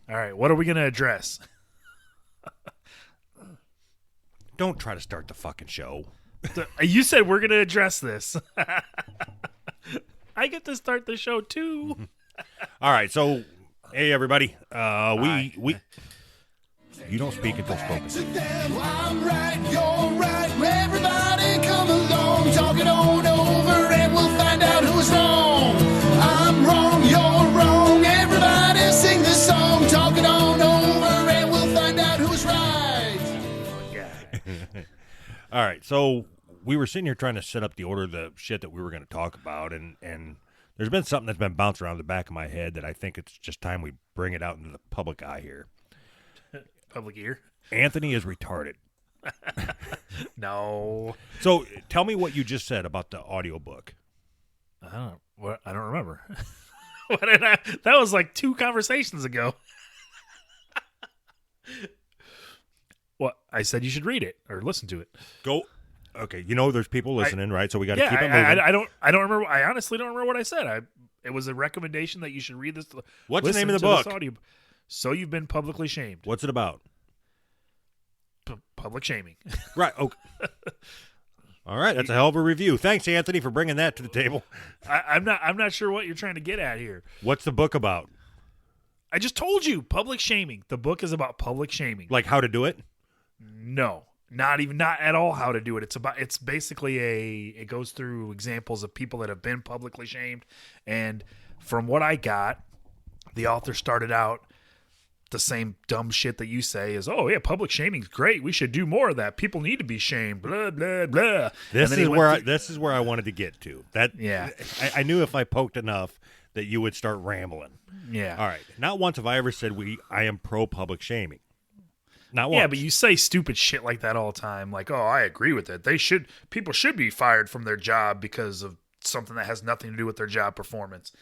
All right, what are we going to address? Don't try to start the fucking show. You said we're going to address this. I get to start the show too. All right, so hey everybody, we you don't speak until spoken. I'm right, you're right. Everybody come along, talk it on over, and we'll find out who's wrong. I'm wrong, you're wrong. Everybody sing this song, talk it on over, and we'll find out who's right. All right, so we were sitting here trying to set up the order of the shit that we were going to talk about, and there's been something that's been bouncing around the back of my head that I think it's just time we bring it out into the public eye here. Public ear? Anthony is retarded. No. So tell me what you just said about the audiobook. I don't remember. That was like 2 conversations ago. What? I said you should read it or listen to it. Go. Okay, there's people listening, right? So we got to keep it moving. I don't remember. I honestly don't remember what I said. It was a recommendation that you should read this. What's the name of the book? So You've Been Publicly Shamed. What's it about? Public shaming. Right. Okay. All right. That's a hell of a review. Thanks, Anthony, for bringing that to the table. I'm not sure what you're trying to get at here. What's the book about? I just told you, public shaming. The book is about public shaming. Like how to do it? No, not at all how to do it. It's basically it goes through examples of people that have been publicly shamed. And from what I got, the author started out the same dumb shit that you say is, oh yeah, public shaming's great. We should do more of that. People need to be shamed. Blah blah blah. This is where I wanted to get to. Yeah. I knew if I poked enough that you would start rambling. Yeah. All right. Not once have I ever said I am pro public shaming. Not once. Yeah, but you say stupid shit like that all the time. Like, oh, I agree with it. People should be fired from their job because of something that has nothing to do with their job performance.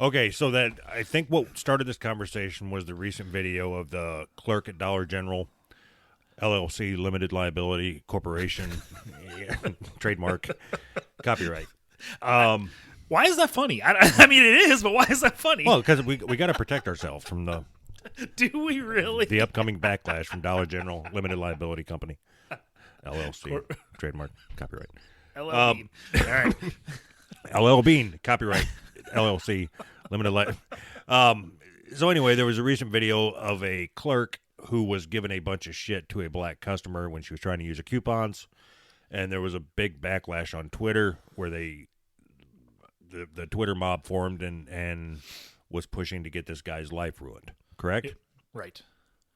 Okay, so that I think what started this conversation was the recent video of the clerk at Dollar General, LLC, Limited Liability Corporation, trademark, copyright. Why is that funny? I mean, it is, but why is that funny? Well, because we got to protect ourselves from the do we really? The upcoming backlash from Dollar General, Limited Liability Company, LLC, trademark, copyright. LL Bean. All right. LL Bean, copyright. LLC, limited life. So anyway, there was a recent video of a clerk who was giving a bunch of shit to a black customer when she was trying to use her coupons, and there was a big backlash on Twitter where the Twitter mob formed and was pushing to get this guy's life ruined. Correct? Right.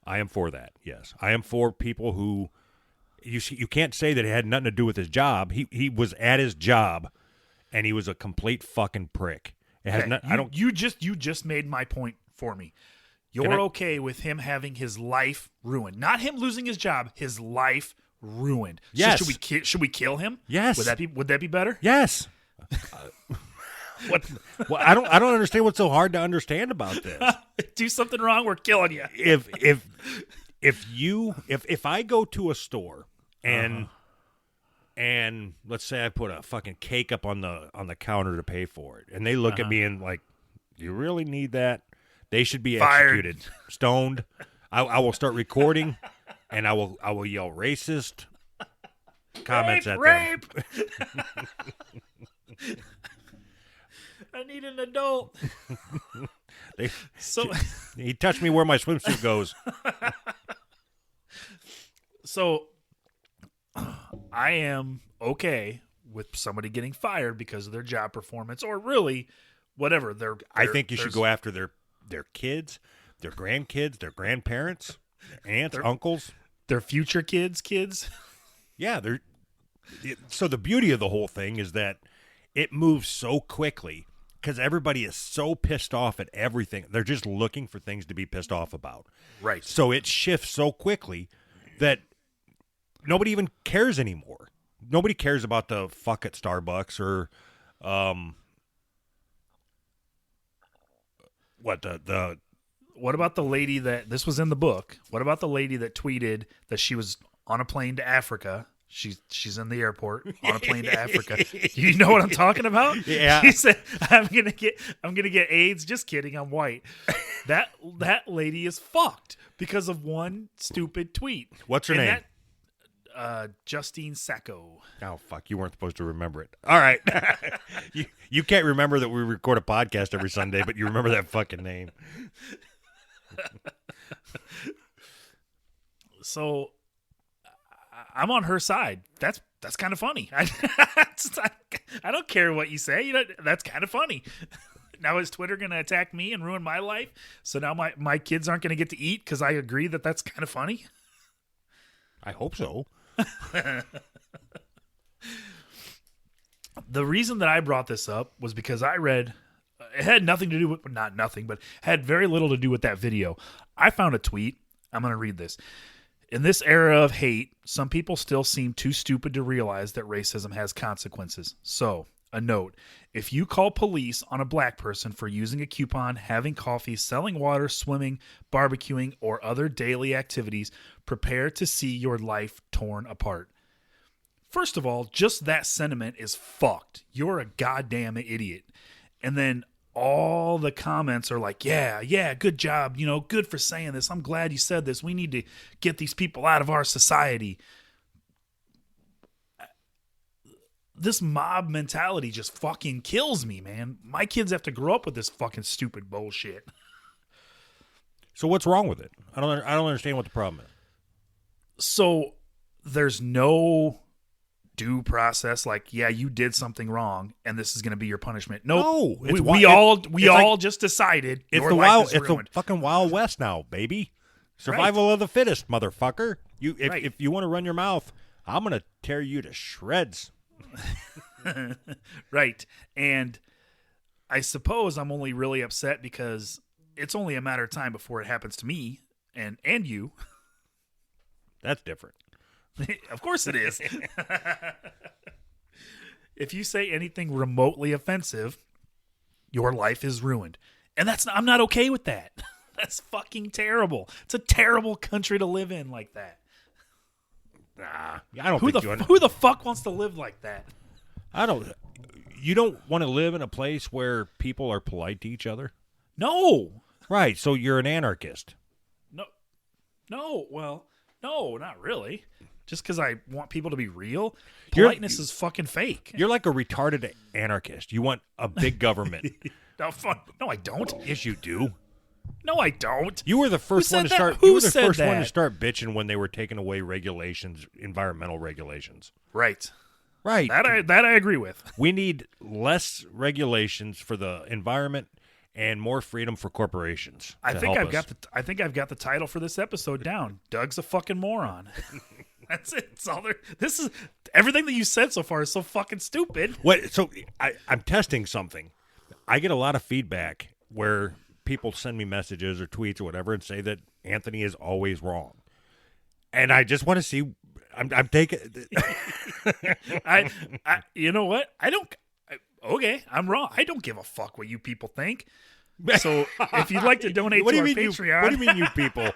I am for that. Yes, I am for people who you can't say that it had nothing to do with his job. He was at his job, and he was a complete fucking prick. It has okay. You just made my point for me. You're okay with him having his life ruined, not him losing his job. His life ruined. Yes. So should we kill him? Yes. Would that be better? Yes. What? Well, I don't understand what's so hard to understand about this. Do something wrong, we're killing you. If I go to a store and let's say I put a fucking cake up on the counter to pay for it, and they look at me and like, you really need that? They should be executed, stoned. I will start recording, and I will yell racist comments at them. I need an adult. He touched me where my swimsuit goes. So I am okay with somebody getting fired because of their job performance, or really whatever. I think you should go after their kids, their grandkids, their grandparents, aunts, uncles, their future kids. Yeah, so the beauty of the whole thing is that it moves so quickly because everybody is so pissed off at everything. They're just looking for things to be pissed off about. Right. So it shifts so quickly that nobody even cares anymore. Nobody cares about the fuck at Starbucks or What about the lady that this was in the book? What about the lady that tweeted that she was on a plane to Africa She's in the airport on a plane to Africa. You know what I'm talking about? Yeah. She said, I'm gonna get AIDS. Just kidding. I'm white. That lady is fucked because of one stupid tweet. What's her name? Justine Sacco. Oh, fuck. You weren't supposed to remember it. All right. you can't remember that we record a podcast every Sunday, but you remember that fucking name. So I'm on her side. That's kind of funny. I don't care what you say. That's kind of funny. Now is Twitter going to attack me and ruin my life? So now my kids aren't going to get to eat because I agree that that's kind of funny? I hope so. The reason that I brought this up was because I read, it had nothing to do with, not nothing, but had very little to do with that video. I found a tweet. I'm going to read this. In this era of hate, some people still seem too stupid to realize that racism has consequences. So, a note. If you call police on a black person for using a coupon, having coffee, selling water, swimming, barbecuing, or other daily activities, prepare to see your life torn apart. First of all, just that sentiment is fucked. You're a goddamn idiot. And then all the comments are like, yeah, good job. Good for saying this. I'm glad you said this. We need to get these people out of our society. This mob mentality just fucking kills me, man. My kids have to grow up with this fucking stupid bullshit. So what's wrong with it? I don't understand what the problem is. So there's no due process. Like, yeah, you did something wrong, and this is going to be your punishment. Nope. No, we all just decided it's your the life wild. is It's ruined. the fucking Wild West now, baby. Survival of the fittest, motherfucker. If you want to run your mouth, I'm gonna tear you to shreds. Right. And I suppose I'm only really upset because it's only a matter of time before it happens to me and you. That's different. Of course it is. If you say anything remotely offensive, your life is ruined. And I'm not okay with that. That's fucking terrible. It's a terrible country to live in like that. Nah, I don't Who the fuck wants to live like that? You don't want to live in a place where people are polite to each other? No. Right, so you're an anarchist. No, well, no, not really. Just because I want people to be real, politeness is fucking fake. You're like a retarded anarchist. You want a big government. No, I don't. Yes, you do. No, I don't. You were the first one to that? start. Who You were the said first one to that? start bitching when they were taking away regulations, environmental regulations. Right. Right. That I agree with. We need less regulations for the environment and more freedom for corporations. I think I've got the title for this episode down. Doug's a fucking moron. That's it. It's all there. This is everything that you said so far is so fucking stupid. What? So I'm testing something. I get a lot of feedback where people send me messages or tweets or whatever and say that Anthony is always wrong, and I just want to see. I'm taking. I you know what? Okay, I'm wrong. I don't give a fuck what you people think. So if you'd like to donate to our Patreon, what do you mean, you people?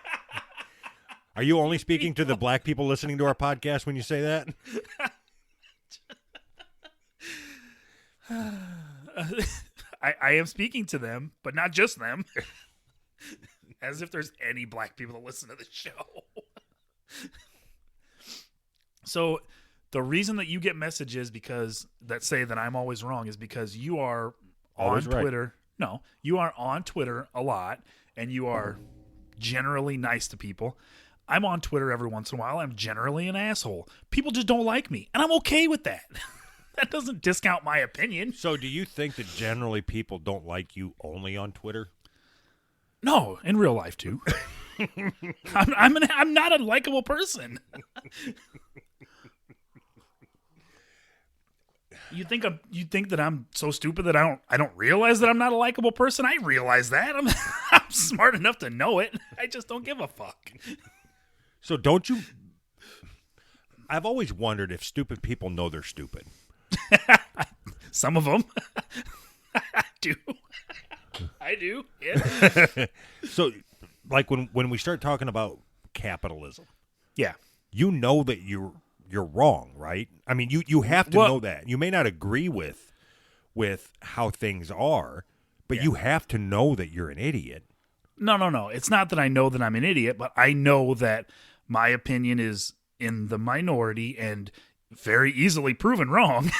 Are you only speaking to the black people listening to our podcast when you say that? I am speaking to them, but not just them. As if there's any black people that listen to the show. So the reason that you get messages that say that I'm always wrong is because you are Always on right. Twitter. No, you are on Twitter a lot, and you are generally nice to people. I'm on Twitter every once in a while. I'm generally an asshole. People just don't like me, and I'm okay with that. That doesn't discount my opinion. So do you think that generally people don't like you only on Twitter? No, in real life too. I'm not a likable person. You think that I'm so stupid that I don't realize that I'm not a likable person? I realize that. I'm smart enough to know it. I just don't give a fuck. So don't you? I've always wondered if stupid people know they're stupid. Some of them. I do. I do. Yeah. So, like when we start talking about capitalism, Yeah. you know that you're you're wrong, right? I mean, you have to know that. You may not agree with how things are, but you have to know that you're an idiot. No. It's not that I know that I'm an idiot, but I know that my opinion is in the minority and very easily proven wrong.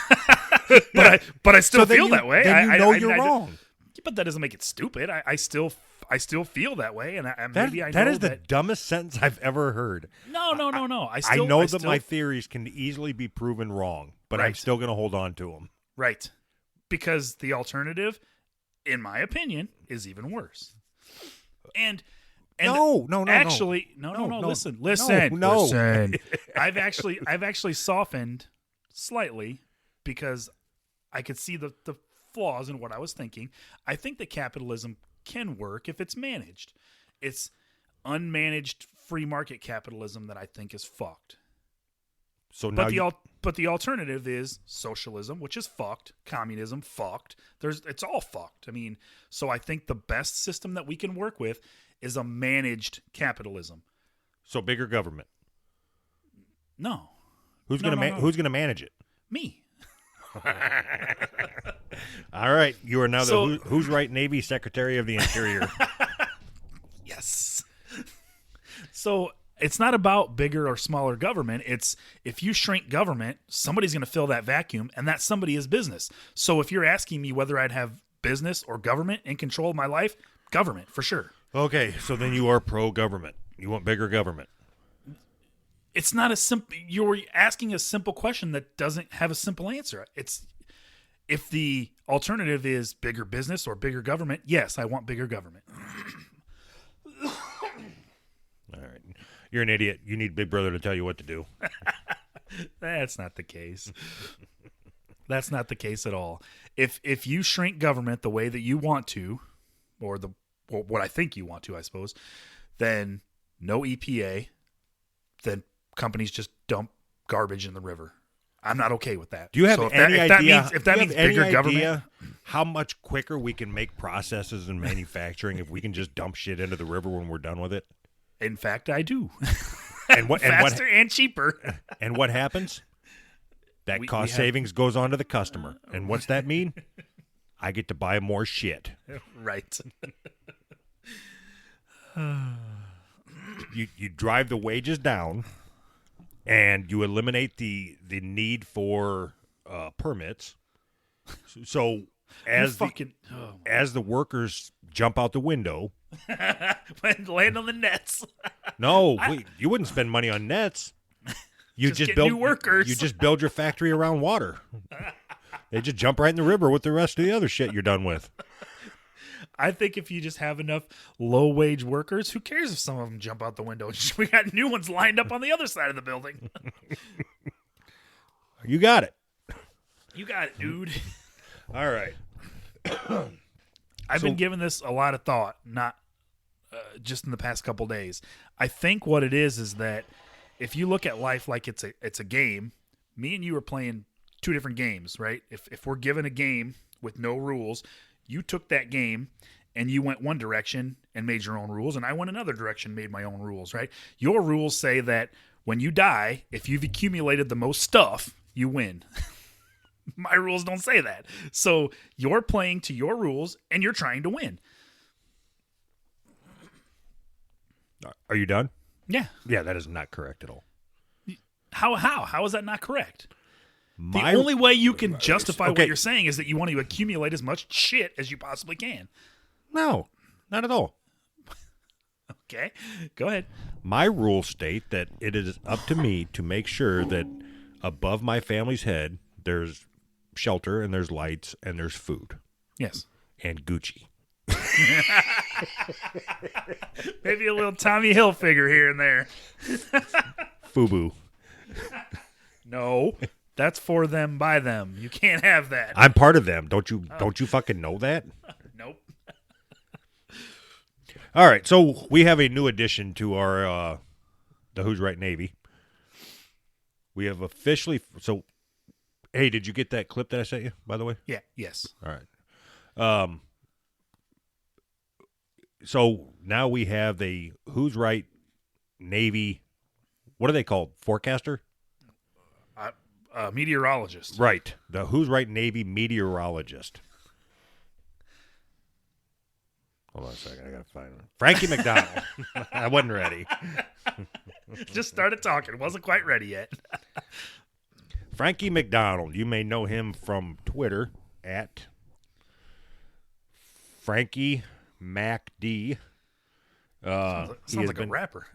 but I still feel that way. Then you're wrong. But that doesn't make it stupid. I still feel that way, and maybe I know that is the dumbest sentence I've ever heard. No. I know that my theories can easily be proven wrong, but I'm still going to hold on to them. Right, because the alternative, in my opinion, is even worse. And no. Actually, no. Listen. I've actually softened slightly because I could see the flaws in what I was thinking. I think that capitalism can work if it's managed. It's unmanaged free market capitalism that I think is fucked. So but the alternative is socialism, which is fucked. Communism, fucked. It's all fucked. I mean, so I think the best system that we can work with is a managed capitalism. So bigger government. No. Who's gonna manage it? Me. All right, you are now the Who's Right Navy Secretary of the Interior. Yes. So it's not about bigger or smaller government. It's if you shrink government, somebody's going to fill that vacuum, and that somebody is business. So if you're asking me whether I'd have business or government in control of my life, government for sure. Okay, so then you are pro-government. You want bigger government. It's not a simple. You're asking a simple question that doesn't have a simple answer. It's if the alternative is bigger business or bigger government. Yes, I want bigger government. All right, you're an idiot. You need Big Brother to tell you what to do. That's not the case. That's not the case at all. If you shrink government the way that you want to, or what I think you want to, I suppose, then no EPA, then companies just dump garbage in the river. I'm not okay with that. Do you have any idea? If that means bigger government, how much quicker we can make processes in manufacturing if we can just dump shit into the river when we're done with it? In fact, I do. And what faster and cheaper. And what happens? That cost savings goes on to the customer. And what's that mean? I get to buy more shit. Right. You drive the wages down, and you eliminate the need for permits. So as the workers jump out the window, land on the nets. You wouldn't spend money on nets. You just build new workers. You just build your factory around water. They just jump right in the river with the rest of the other shit you're done with. I think if you just have enough low-wage workers, who cares if some of them jump out the window? We got new ones lined up on the other side of the building. You got it. You got it, dude. All right. I've been giving this a lot of thought, not just in the past couple days. I think what it is that if you look at life like it's a game, me and you are playing two different games, right? If we're given a game with no rules, you took that game and you went one direction and made your own rules, and I went another direction, made my own rules, right? Your rules say that when you die, if you've accumulated the most stuff, you win. My rules don't say that. So you're playing to your rules and you're trying to win. Are you done? Yeah. Yeah, that is not correct at all. How is that not correct? The only way you can justify what you're saying is that you want to accumulate as much shit as you possibly can. No, not at all. Okay, go ahead. My rules state that it is up to me to make sure that above my family's head, there's shelter and there's lights and there's food. Yes. And Gucci. Maybe a little Tommy Hilfiger here and there. FUBU. No. That's for them, by them. You can't have that. I'm part of them. Don't you fucking know that? Nope. All right, so we have a new addition to our the Who's Right Navy. We have officially hey, did you get that clip that I sent you, by the way? Yeah, yes. All right. So now we have the Who's Right Navy, what are they called? Forecaster? Meteorologist. Right. The Who's Right Navy meteorologist. Hold on a second. I got to find him. Frankie McDonald. I wasn't ready. Just started talking. Wasn't quite ready yet. Frankie McDonald. You may know him from Twitter at Frankie MacD. Sounds like a rapper.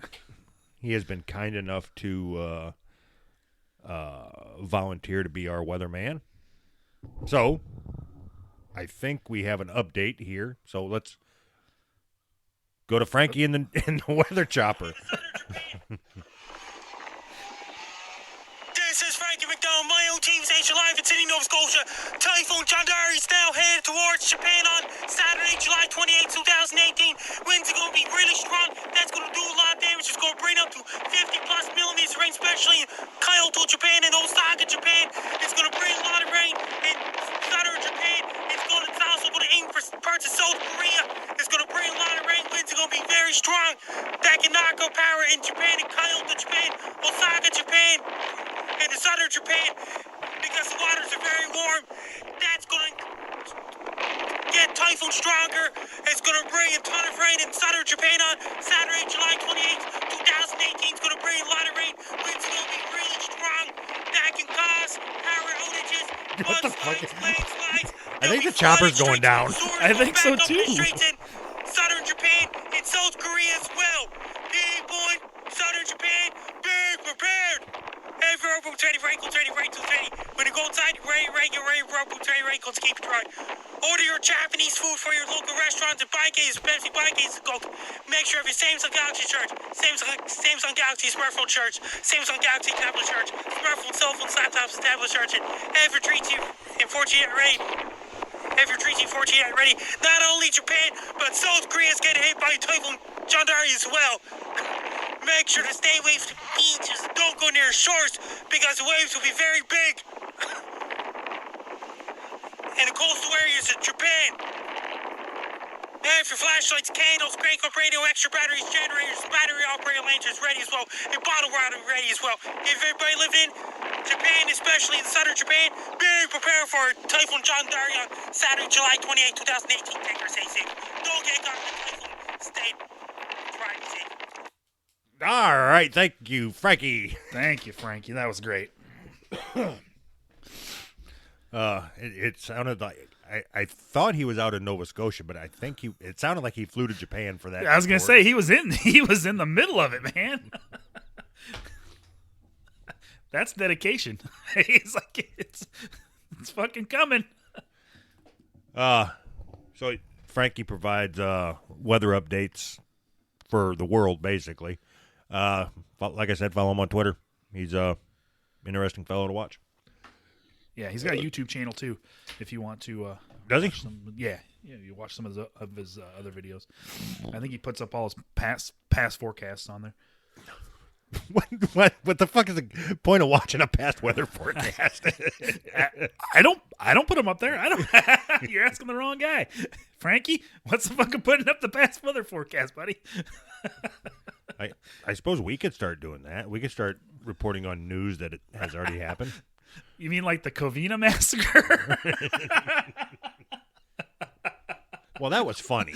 He has been kind enough to volunteer to be our weatherman. So, I think we have an update here. So let's go to Frankie in the weather chopper. This is Frankie McDonald. My own team's alive in Sydney, Nova Scotia. Typhoon Chandari is now headed towards Japan on Saturday, July 28, 2018. Winds are going to be really strong. That's going to do a lot of damage. It's going to bring up to 50 plus millimeters of rain, especially in Kyoto, Japan, and Osaka, Japan. It's going to bring a lot of rain in southern Japan. It's also going to aim for parts of South Korea. It's going to bring a lot of rain. Winds are going to be very strong. That can knock out power in Japan, in Kyoto, Japan, Osaka, Japan, and the southern Japan, because the waters are very warm. That's going to get typhoon stronger. It's going to bring a ton of rain in southern Japan on Saturday, July 28th, 2018. It's going to bring a lot of rain. Winds are going to be really strong. That can cause power outages, mudslides, landslides. I think the chopper's going down. I think so, too. In southern Japan and South Korea as well. People in southern Japan, be prepared. Hey, Robo 20, Ranko 20, Ranko 20. When you go inside, you're ready, Robo 20, Ranko to keep it dry. Order your Japanese food for your local restaurants and buy cases, Pepsi, buy cases, Coke. Make sure you have your Samsung Galaxy shirt, Samsung Galaxy smartphone shirts, Samsung Galaxy tablet shirts, smartphone, cell phones, laptops, and tablet shirts, and have your treats in 48 ready. Have your treats in 48 ready. Not only Japan, but South Korea is getting hit by Typhoon Chandari as well. Make sure to stay away from the beaches. Don't go near shores because the waves will be very big. And the coastal areas of Japan. Have your flashlights, candles, crank up radio, extra batteries, generators, battery operated lanterns ready as well, and bottle water ready as well. If everybody living in Japan, especially in southern Japan, be prepared for Typhoon Chandari on Saturday, July 28, 2018. Take care, stay safe. Don't get caught in the typhoon. Stay dry and safe. All right. Thank you, Frankie. Thank you, Frankie. That was great. It sounded like I thought he was out in Nova Scotia, but I think it sounded like he flew to Japan for that. I was gonna report. say he was in the middle of it, man. That's dedication. He's like, it's fucking coming. So Frankie provides weather updates for the world, basically. Like I said, follow him on Twitter. He's a interesting fellow to watch. Yeah, he's got a YouTube channel too. If you want to, Does he? Yeah. You watch some of his other videos. I think he puts up all his past forecasts on there. What the fuck is the point of watching a past weather forecast? I don't put them up there. I don't. You're asking the wrong guy, Frankie. What's the fucking putting up the past weather forecast, buddy? I suppose we could start doing that. We could start reporting on news that it has already happened. You mean like the Covina massacre? Well, that was funny.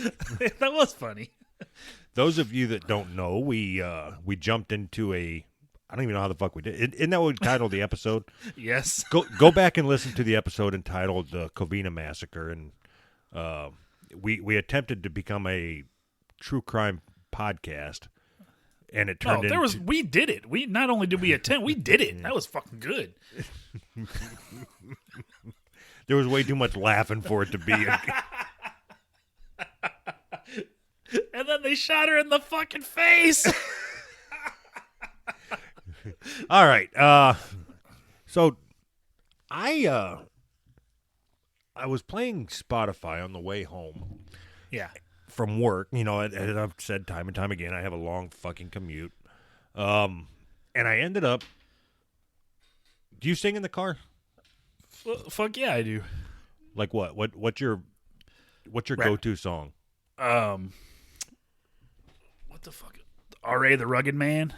That was funny. Those of you that don't know, we jumped into I don't even know how the fuck we did. Isn't that what we titled the episode? Yes. Go back and listen to the episode entitled "The Covina Massacre," and we attempted to become a true crime podcast, and it turned into... We did it. We not only did we attempt, we did it. That was fucking good. There was way too much laughing for it to be. And then they shot her in the fucking face. All right. So I was playing Spotify on the way home. Yeah. From work. You know, as I've said time and time again, I have a long fucking commute. And I ended up... Do you sing in the car? Fuck yeah, I do. Like what? What's your go-to song? What the fuck? R.A. the Rugged Man?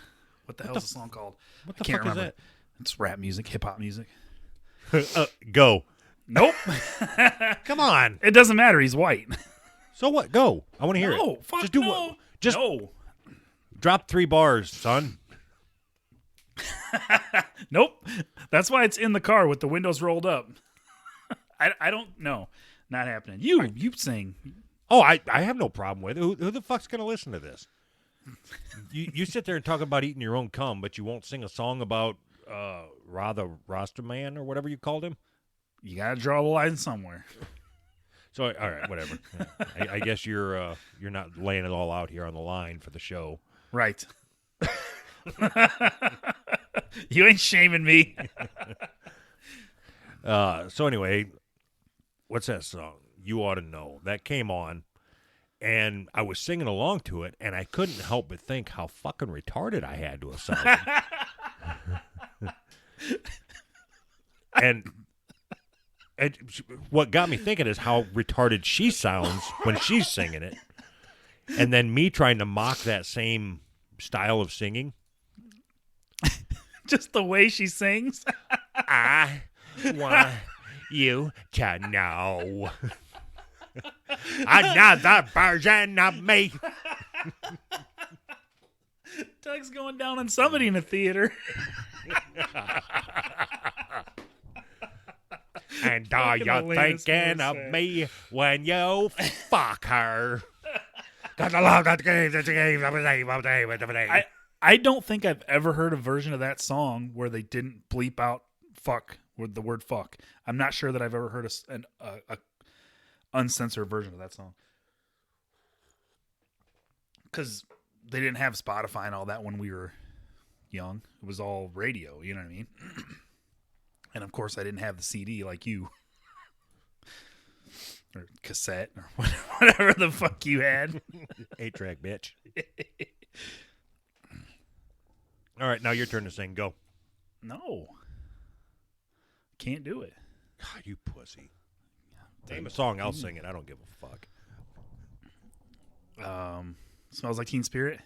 What the hell's the song called? What the fuck is that? It's rap music, hip hop music. Go. Nope. Come on. It doesn't matter. He's white. So what? Go. I want to hear No, it. fuck Just do no. what? Just No. drop 3 bars, son. Nope. That's why it's in the car with the windows rolled up. I don't know. Not happening. You sing. Oh, I have no problem with it. Who the fuck's going to listen to this? You sit there and talk about eating your own cum, but you won't sing a song about Radha Rastaman or whatever you called him? You got to draw the line somewhere. So, all right, whatever. I guess you're not laying it all out here on the line for the show. Right. You ain't shaming me. So anyway, what's that song? You Ought to Know. That came on, and I was singing along to it, and I couldn't help but think how fucking retarded I had to have sounded. and what got me thinking is how retarded she sounds when she's singing it, and then me trying to mock that same style of singing. Just the way she sings. I want you to know another version of me. Doug's going down on somebody in the theater. And are Fucking you Alanis thinking of Morissette. me when you fuck her? I don't think I've ever heard a version of that song where they didn't bleep out fuck with the word fuck. I'm not sure that I've ever heard a uncensored version of that song. Because they didn't have Spotify and all that when we were young. It was all radio, you know what I mean? And of course I didn't have the CD like you. Or cassette or whatever the fuck you had. 8-track bitch. All right, now your turn to sing. Go. No. Can't do it. God, you pussy. Name a song, I'll sing it. I don't give a fuck. Smells Like Teen Spirit.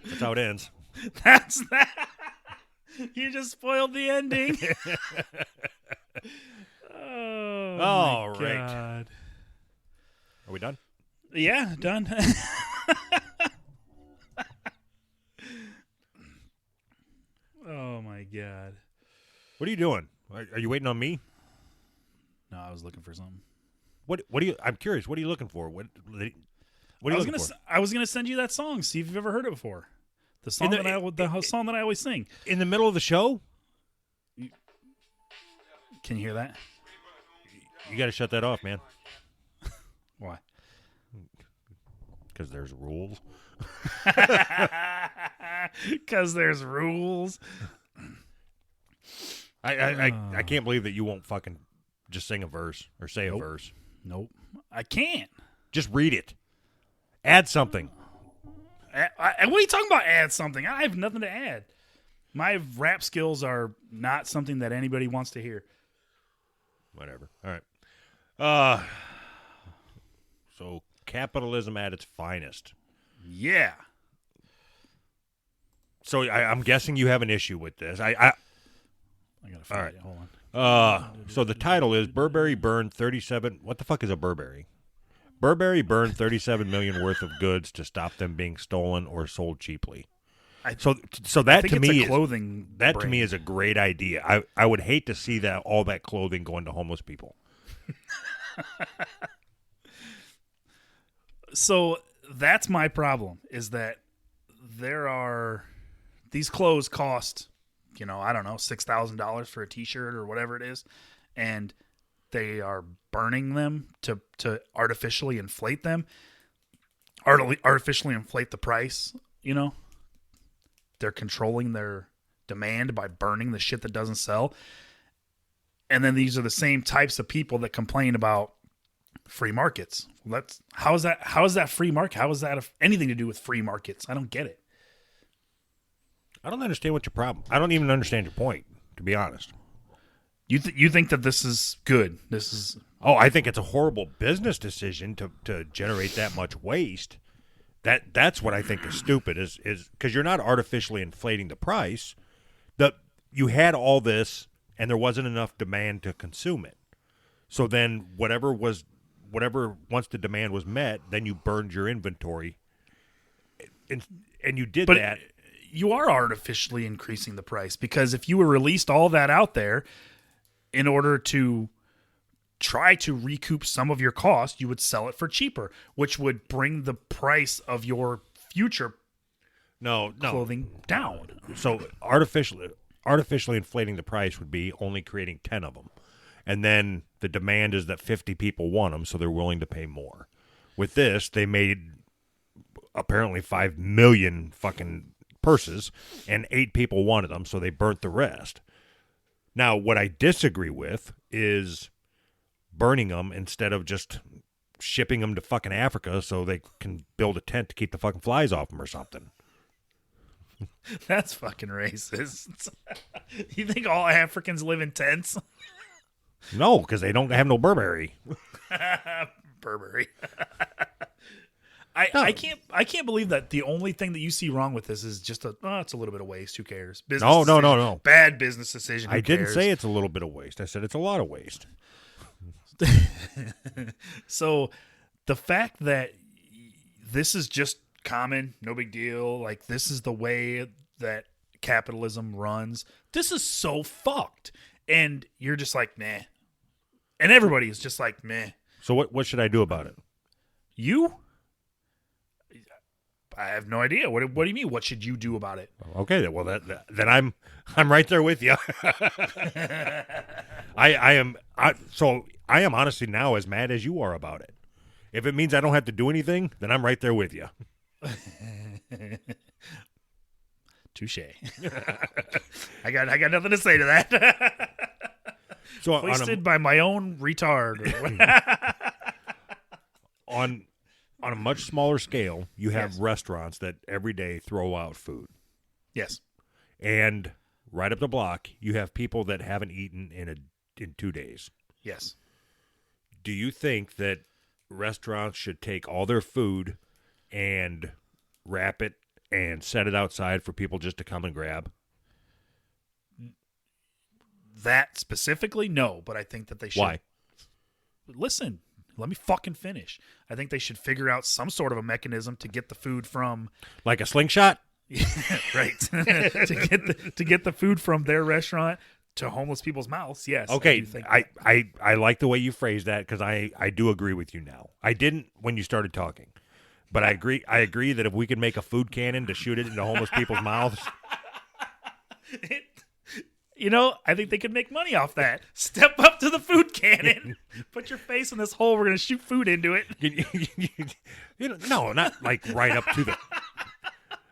That's how it ends. That's that. You just spoiled the ending. Oh, All my right. God. Are we done? Yeah, done. Oh my God. What are you doing? Are you waiting on me? No, I was looking for something. What do you? I'm curious. What are you looking for? What are you looking for? I was gonna send you that song. See if you've ever heard it before. The song song that I always sing. In the middle of the show? Can you hear that? You got to shut that off, man. Why? Because there's rules. Because there's rules. I can't believe that you won't fucking just sing a verse or say a verse. Nope. I can't. Just read it. Add something. What are you talking about? Add something. I have nothing to add. My rap skills are not something that anybody wants to hear. Whatever. All right. So capitalism at its finest. Yeah. So I'm guessing you have an issue with this. I gotta find All right. it. Hold on. So the title is Burberry burned 37. What the fuck is a Burberry? Burberry burned 37 million worth of goods to stop them being stolen or sold cheaply. So that to me is clothing. that to me is a great idea. I would hate to see that all that clothing going to homeless people. So that's my problem, is that these clothes cost, I don't know, $6,000 for a t-shirt or whatever it is, and they are burning them to artificially inflate them, artificially inflate the price, They're controlling their demand by burning the shit that doesn't sell. And then these are the same types of people that complain about free markets. How is that free market? How is that anything to do with free markets? I don't get it. I don't understand what your problem. I don't even understand your point, to be honest. You think that this is good? Oh, I think it's a horrible business decision to generate that much waste. That's what I think is stupid is because you're not artificially inflating the price. You had all this and there wasn't enough demand to consume it. So then whatever once the demand was met, then you burned your inventory. And you did that. You are artificially increasing the price because if you were released all that out there in order to try to recoup some of your cost, you would sell it for cheaper, which would bring the price of your future clothing down. So artificially inflating the price would be only creating 10 of them. And then the demand is that 50 people want them, so they're willing to pay more. With this, they made apparently 5 million fucking purses, and 8 people wanted them, so they burnt the rest. Now, what I disagree with is burning them instead of just shipping them to fucking Africa so they can build a tent to keep the fucking flies off them or something. That's fucking racist. You think all Africans live in tents? No, because they don't have no Burberry. Burberry. I can't believe that the only thing that you see wrong with this is just it's a little bit of waste. Who cares? No. Bad business decision. Who I didn't cares? say it's a little bit of waste. I said it's a lot of waste. So the fact that this is just common, no big deal, like this is the way that capitalism runs, this is so fucked. And you're just like, meh. And everybody is just like, meh. So what should I do about it? You? I have no idea. What do you mean? What should you do about it? Okay, well then I'm right there with you. I am honestly now as mad as you are about it. If it means I don't have to do anything, then I'm right there with you. Touche. I got nothing to say to that. So Hoisted by my own retard. on a much smaller scale, you have restaurants that every day throw out food. Yes. And right up the block, you have people that haven't eaten in 2 days. Yes. Do you think that restaurants should take all their food and wrap it and set it outside for people just to come and grab? That specifically, no, but I think that they should. Why? Listen, let me fucking finish. I think they should figure out some sort of a mechanism to get the food from, like a slingshot? right? to get the food from their restaurant to homeless people's mouths. Yes. Okay, I like the way you phrased that because I do agree with you now. I didn't when you started talking, but I agree that if we could make a food cannon to shoot it into homeless people's mouths. I think they could make money off that. Step up to the food cannon. Put your face in this hole. We're going to shoot food into it. No, not like right up to the...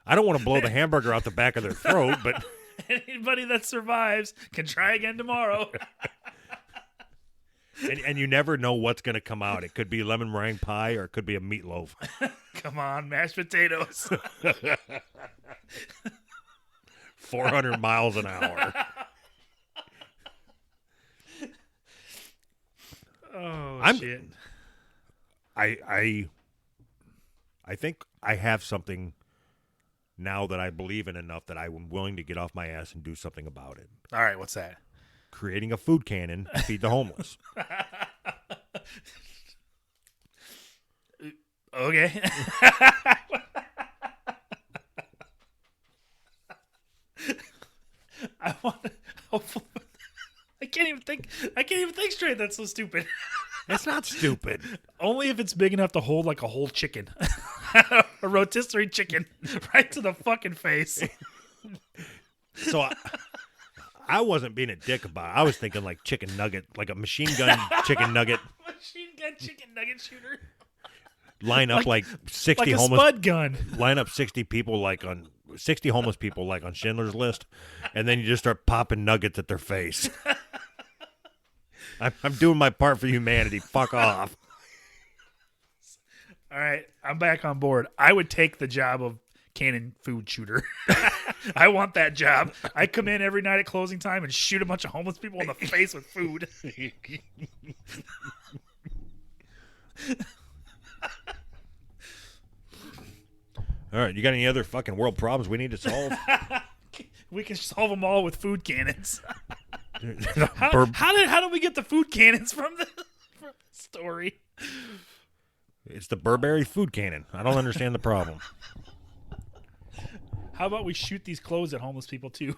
I don't want to blow the hamburger out the back of their throat, but... Anybody that survives can try again tomorrow. and you never know what's going to come out. It could be lemon meringue pie or it could be a meatloaf. Come on, mashed potatoes. 400 miles an hour. Shit. I think I have something now that I believe in enough that I'm willing to get off my ass and do something about it. All right, what's that? Creating a food cannon to feed the homeless. Okay. I can't even think straight. That's so stupid. It's not stupid. Only if it's big enough to hold like a whole chicken. A rotisserie chicken right to the fucking face. So I wasn't being a dick about it. I was thinking like chicken nugget, like a machine gun chicken nugget. Machine gun chicken nugget shooter. Line up like 60 like a homeless spud gun. Line up 60 people like on 60 homeless people like on Schindler's List, and then you just start popping nuggets at their face. I'm doing my part for humanity. Fuck off. All right, I'm back on board. I would take the job of cannon food shooter. I want that job. I come in every night at closing time and shoot a bunch of homeless people in the face with food. All right, you got any other fucking world problems we need to solve? We can solve them all with food cannons. Bur- How did we get the food cannons from the story? It's the Burberry food cannon. I don't understand the problem. How about we shoot these clothes at homeless people too?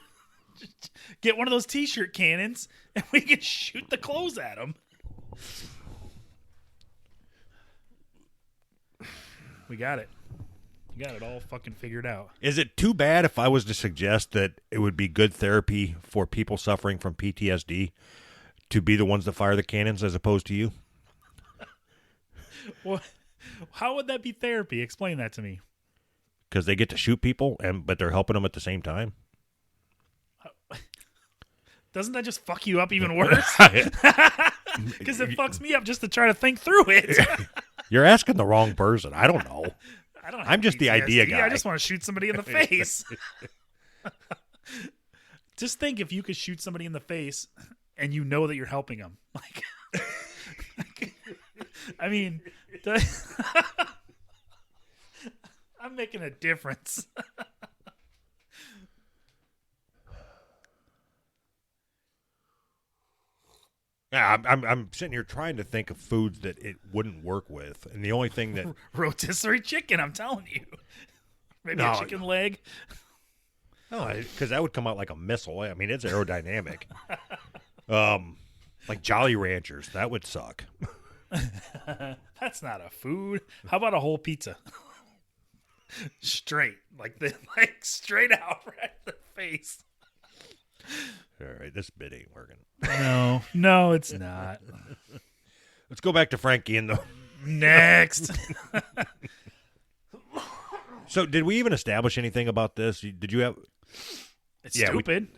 Get one of those T-shirt cannons, and we can shoot the clothes at them. We got it. You got it all fucking figured out. Is it too bad if I was to suggest that it would be good therapy for people suffering from PTSD to be the ones that fire the cannons as opposed to you? Well, how would that be therapy? Explain that to me. Because they get to shoot people, but they're helping them at the same time. Doesn't that just fuck you up even worse? Because it fucks me up just to try to think through it. You're asking the wrong person. I don't know. I'm just the PTSD. idea guy. I just want to shoot somebody in the face. Just think if you could shoot somebody in the face and you know that you're helping them. Like, I mean, I'm making a difference. Yeah, I'm sitting here trying to think of foods that it wouldn't work with, and the only thing that Rotisserie chicken, I'm telling you. Maybe No. a chicken leg. because that would come out like a missile. I mean, it's aerodynamic. Like Jolly Ranchers, that would suck. That's not a food. How about a whole pizza? Straight, like straight out right in the face. All right, this bit ain't working. No, it's not. Let's go back to Frankie and the. Next. So, did we even establish anything about this? Did you have? It's Yeah, stupid.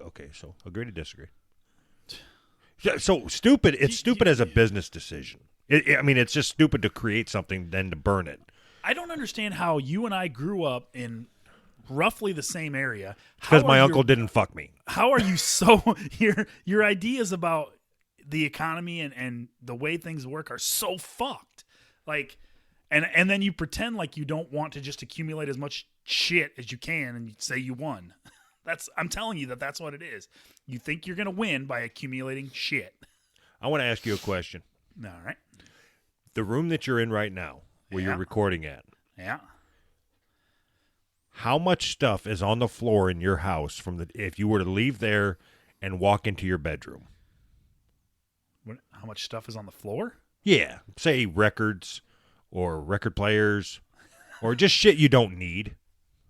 Okay. So, agree to disagree. So stupid. It's stupid as a business decision. I mean, it's just stupid to create something then to burn it. I don't understand how you and I grew up in roughly the same area. Because my uncle didn't fuck me. How are you so your ideas about the economy and the way things work are so fucked. Like, and then you pretend like you don't want to just accumulate as much shit as you can and you say you won. I'm telling you that's what it is. You think you're going to win by accumulating shit. I want to ask you a question. All right. The room that you're in right now, where you're recording at, Yeah. how much stuff is on the floor in your house if you were to leave there and walk into your bedroom? How much stuff is on the floor? Yeah. Say records or record players or just shit you don't need.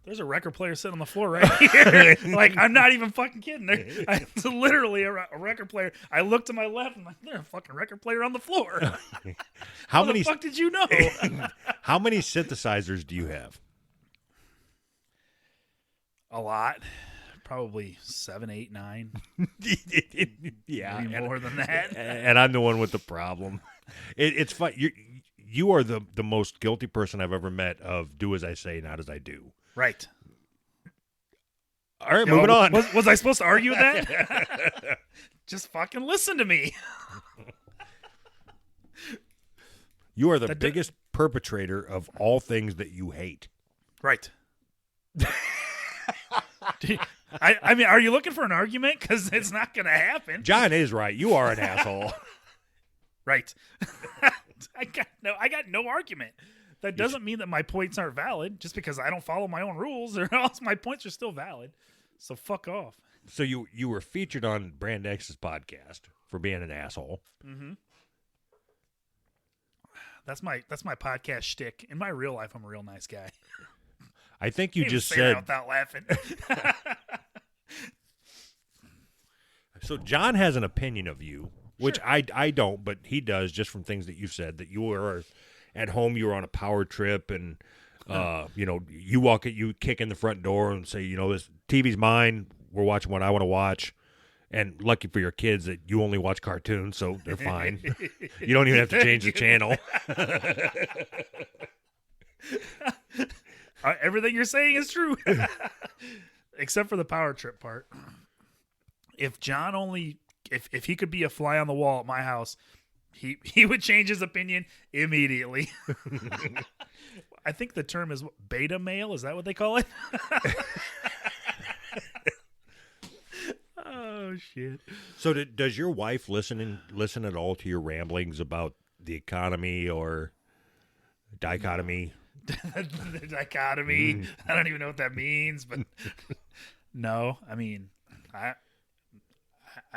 There's a record player sitting on the floor right here. Like, I'm not even fucking kidding. It's literally a record player. I look to my left and I'm like, there's a fucking record player on the floor. How the fuck did you know? How many synthesizers do you have? A lot. Probably 7, 8, 9. Yeah. Maybe more than that. And I'm the one with the problem. It's fun. You are the most guilty person I've ever met of do as I say, not as I do. Right. All right, moving on. Was I supposed to argue with that? Just fucking listen to me. You are the biggest perpetrator of all things that you hate. Right. I mean, are you looking for an argument? Because it's not going to happen. John is right. You are an asshole. Right. I got no argument. That doesn't mean that my points aren't valid just because I don't follow my own rules, or else my points are still valid. So fuck off. So you were featured on Brand X's podcast for being an asshole. Mm-hmm. That's my podcast shtick. In my real life, I'm a real nice guy. I think you just say said that without laughing. So John has an opinion of you, which sure. I don't, but he does just from things that you've said, that you are at home, you were on a power trip, and you kick in the front door and say, this TV's mine, we're watching what I want to watch. And lucky for your kids that you only watch cartoons, so they're fine. You don't even have to change the channel. Everything you're saying is true. Except for the power trip part. If John if he could be a fly on the wall at my house, He would change his opinion immediately. I think the term is beta male. Is that what they call it? Oh shit! So does your wife listen at all to your ramblings about the economy or dichotomy? The dichotomy. I don't even know what that means, but no. I mean, I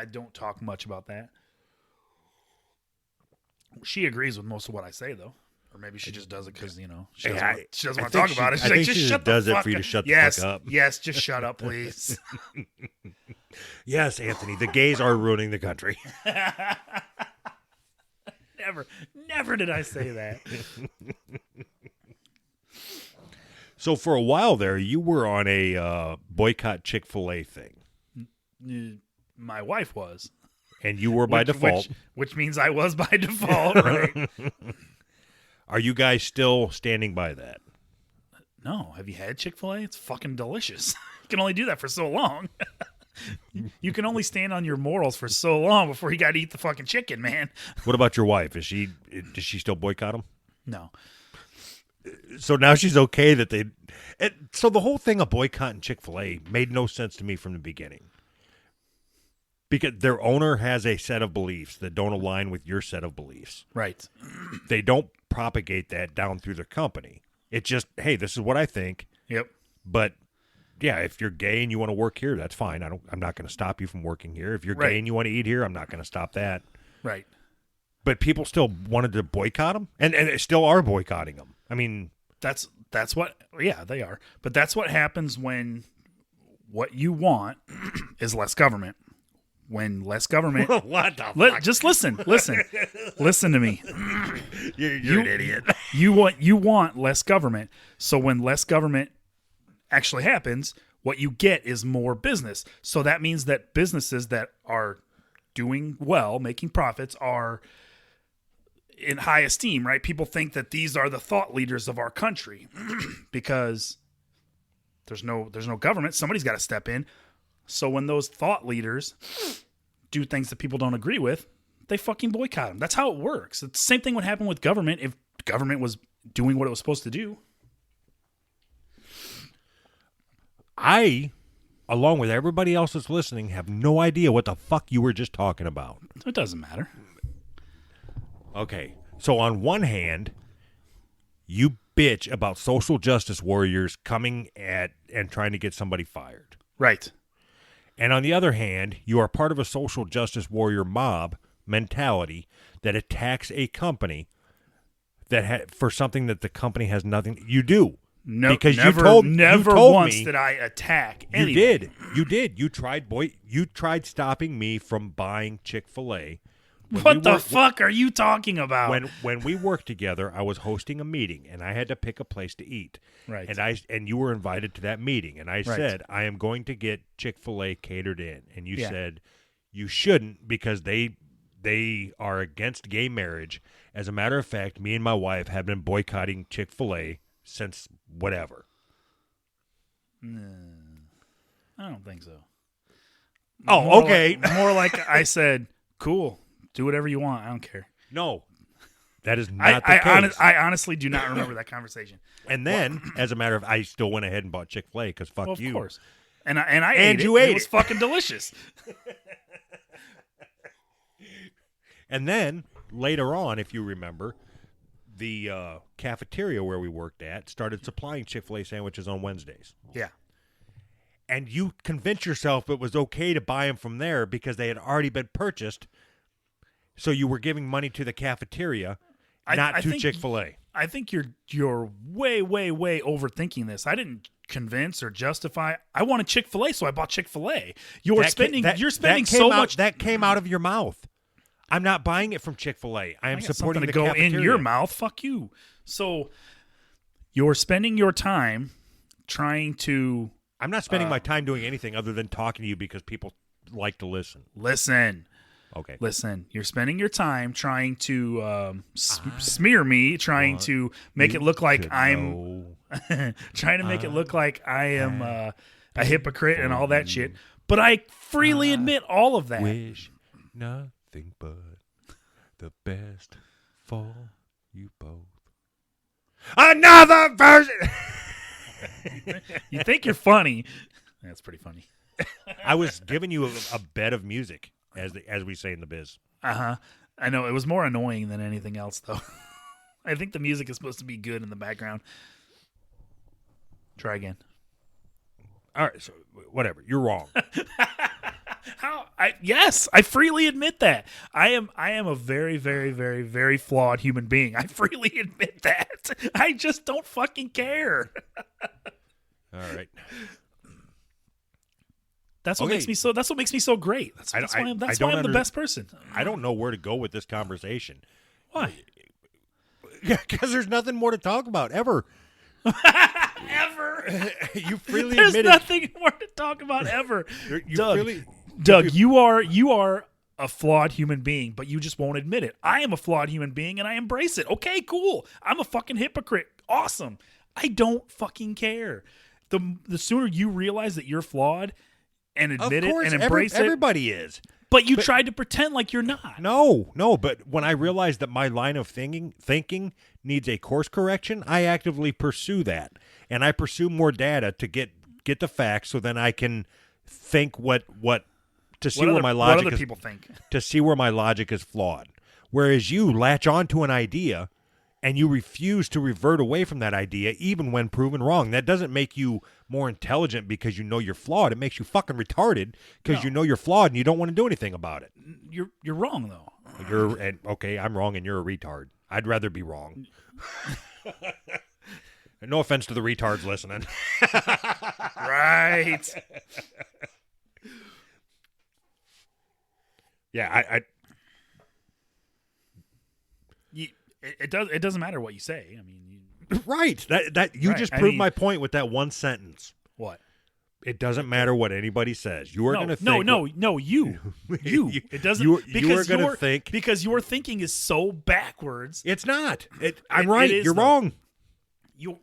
don't talk much about that. She agrees with most of what I say, though. Or maybe she just does it because, she doesn't want to talk about it. She's I like, think just she shut does the it fuck for you to up. shut the fuck up. Yes, just shut up, please. Yes, Anthony, the gays are ruining the country. Never did I say that. So for a while there, you were on a boycott Chick-fil-A thing. My wife was. And you were by default. Which means I was by default, right? Are you guys still standing by that? No. Have you had Chick-fil-A? It's fucking delicious. You can only do that for so long. You can only stand on your morals for so long before you got to eat the fucking chicken, man. What about your wife? Does she still boycott them? No. So now she's okay that they... So the whole thing of boycotting Chick-fil-A made no sense to me from the beginning. Because their owner has a set of beliefs that don't align with your set of beliefs. Right. They don't propagate that down through their company. It's just, hey, this is what I think. Yep. But yeah, if you're gay and you want to work here, that's fine. I'm not going to stop you from working here. If you're Right. gay and you want to eat here, I'm not going to stop that. Right. But people still wanted to boycott them, and they still are boycotting them. I mean, that's what. Yeah, they are. But that's what happens when what you want is less government. When less government, what the fuck? just listen to me. You're an idiot. You want less government. So when less government actually happens, what you get is more business. So that means that businesses that are doing well, making profits, are in high esteem, right? People think that these are the thought leaders of our country because there's no government. Somebody's got to step in. So when those thought leaders do things that people don't agree with, they fucking boycott them. That's how it works. It's the same thing would happen with government if government was doing what it was supposed to do. I, along with everybody else that's listening, have no idea what the fuck you were just talking about. It doesn't matter. Okay. So on one hand, you bitch about social justice warriors coming at and trying to get somebody fired. Right. And on the other hand, you are part of a social justice warrior mob mentality that attacks a company that for something that the company has nothing. You do. No, because never you told once me, did I attack anybody. You did. You tried stopping me from buying Chick-fil-A. What the fuck are you talking about? When we worked together, I was hosting a meeting and I had to pick a place to eat. Right. And you were invited to that meeting, and I Right. said, I am going to get Chick-fil-A catered in. And you said you shouldn't because they are against gay marriage. As a matter of fact, me and my wife have been boycotting Chick-fil-A since whatever. I don't think so. Oh, okay. More like I said, cool. Do whatever you want. I don't care. No, that is not the case. I honestly do not remember that conversation. And then, as a matter of, I still went ahead and bought Chick-fil-A because fuck Of you. course. And I And ate you it. ate It was it. fucking delicious. And then later on, if you remember, the cafeteria where we worked at started supplying Chick-fil-A sandwiches on Wednesdays. Yeah. And you convinced yourself it was okay to buy them from there because they had already been purchased. So you were giving money to the cafeteria, not I to think- Chick-fil-A. I think you're way, way, way overthinking this. I didn't convince or justify. I wanted Chick-fil-A, so I bought Chick-fil-A. You're spending so much. That came out of your mouth. I'm not buying it from Chick-fil-A. I am I got supporting something the to go cafeteria. in your mouth. Fuck you. So you're spending your time trying to I'm not spending my time doing anything other than talking to you because people like to listen. listen. Okay. Listen, you're spending your time trying to smear me, trying to make it look like I'm trying to make it look like I am a hypocrite and all that shit. But I freely admit all of that. Wish nothing but the best for you both. Another version. You think you're funny. That's pretty funny. I was giving you a bed of music, as we say in the biz. Uh-huh. I know. It was more annoying than anything else, though. I think the music is supposed to be good in the background. Try again. All right, so whatever. You're wrong. Yes, I freely admit that. I am a very, very, very, very flawed human being. I freely admit that. I just don't fucking care. All right. That's what makes me so. That's what makes me so great. That's why I'm the best person. I don't know where to go with this conversation. Why? Because there's nothing more to talk about ever. Ever. You freely There's admitted. nothing more to talk about ever. You Doug, you are a flawed human being, but you just won't admit it. I am a flawed human being, and I embrace it. Okay, cool. I'm a fucking hypocrite. Awesome. I don't fucking care. The sooner you realize that you're flawed and admit it and embrace it. Everybody is. But you tried to pretend like you're not. No. But when I realize that my line of thinking needs a course correction, I actively pursue that, and I pursue more data to get the facts, so then I can think what other people think. To see where my logic is flawed. Whereas you latch on to an idea and you refuse to revert away from that idea even when proven wrong. That doesn't make you more intelligent because you know you're flawed. It makes you fucking retarded because you know you're flawed and you don't want to do anything about it. You're wrong, though. Okay, I'm wrong and you're a retard. I'd rather be wrong. No offense to the retards listening. Right. Yeah, It doesn't matter what you say. I mean, right. That you just proved my point with that one sentence. What? It doesn't matter what anybody says. You are going to think. You. It doesn't. You are going to think because your thinking is so backwards. It's not. I'm right. You're wrong. You.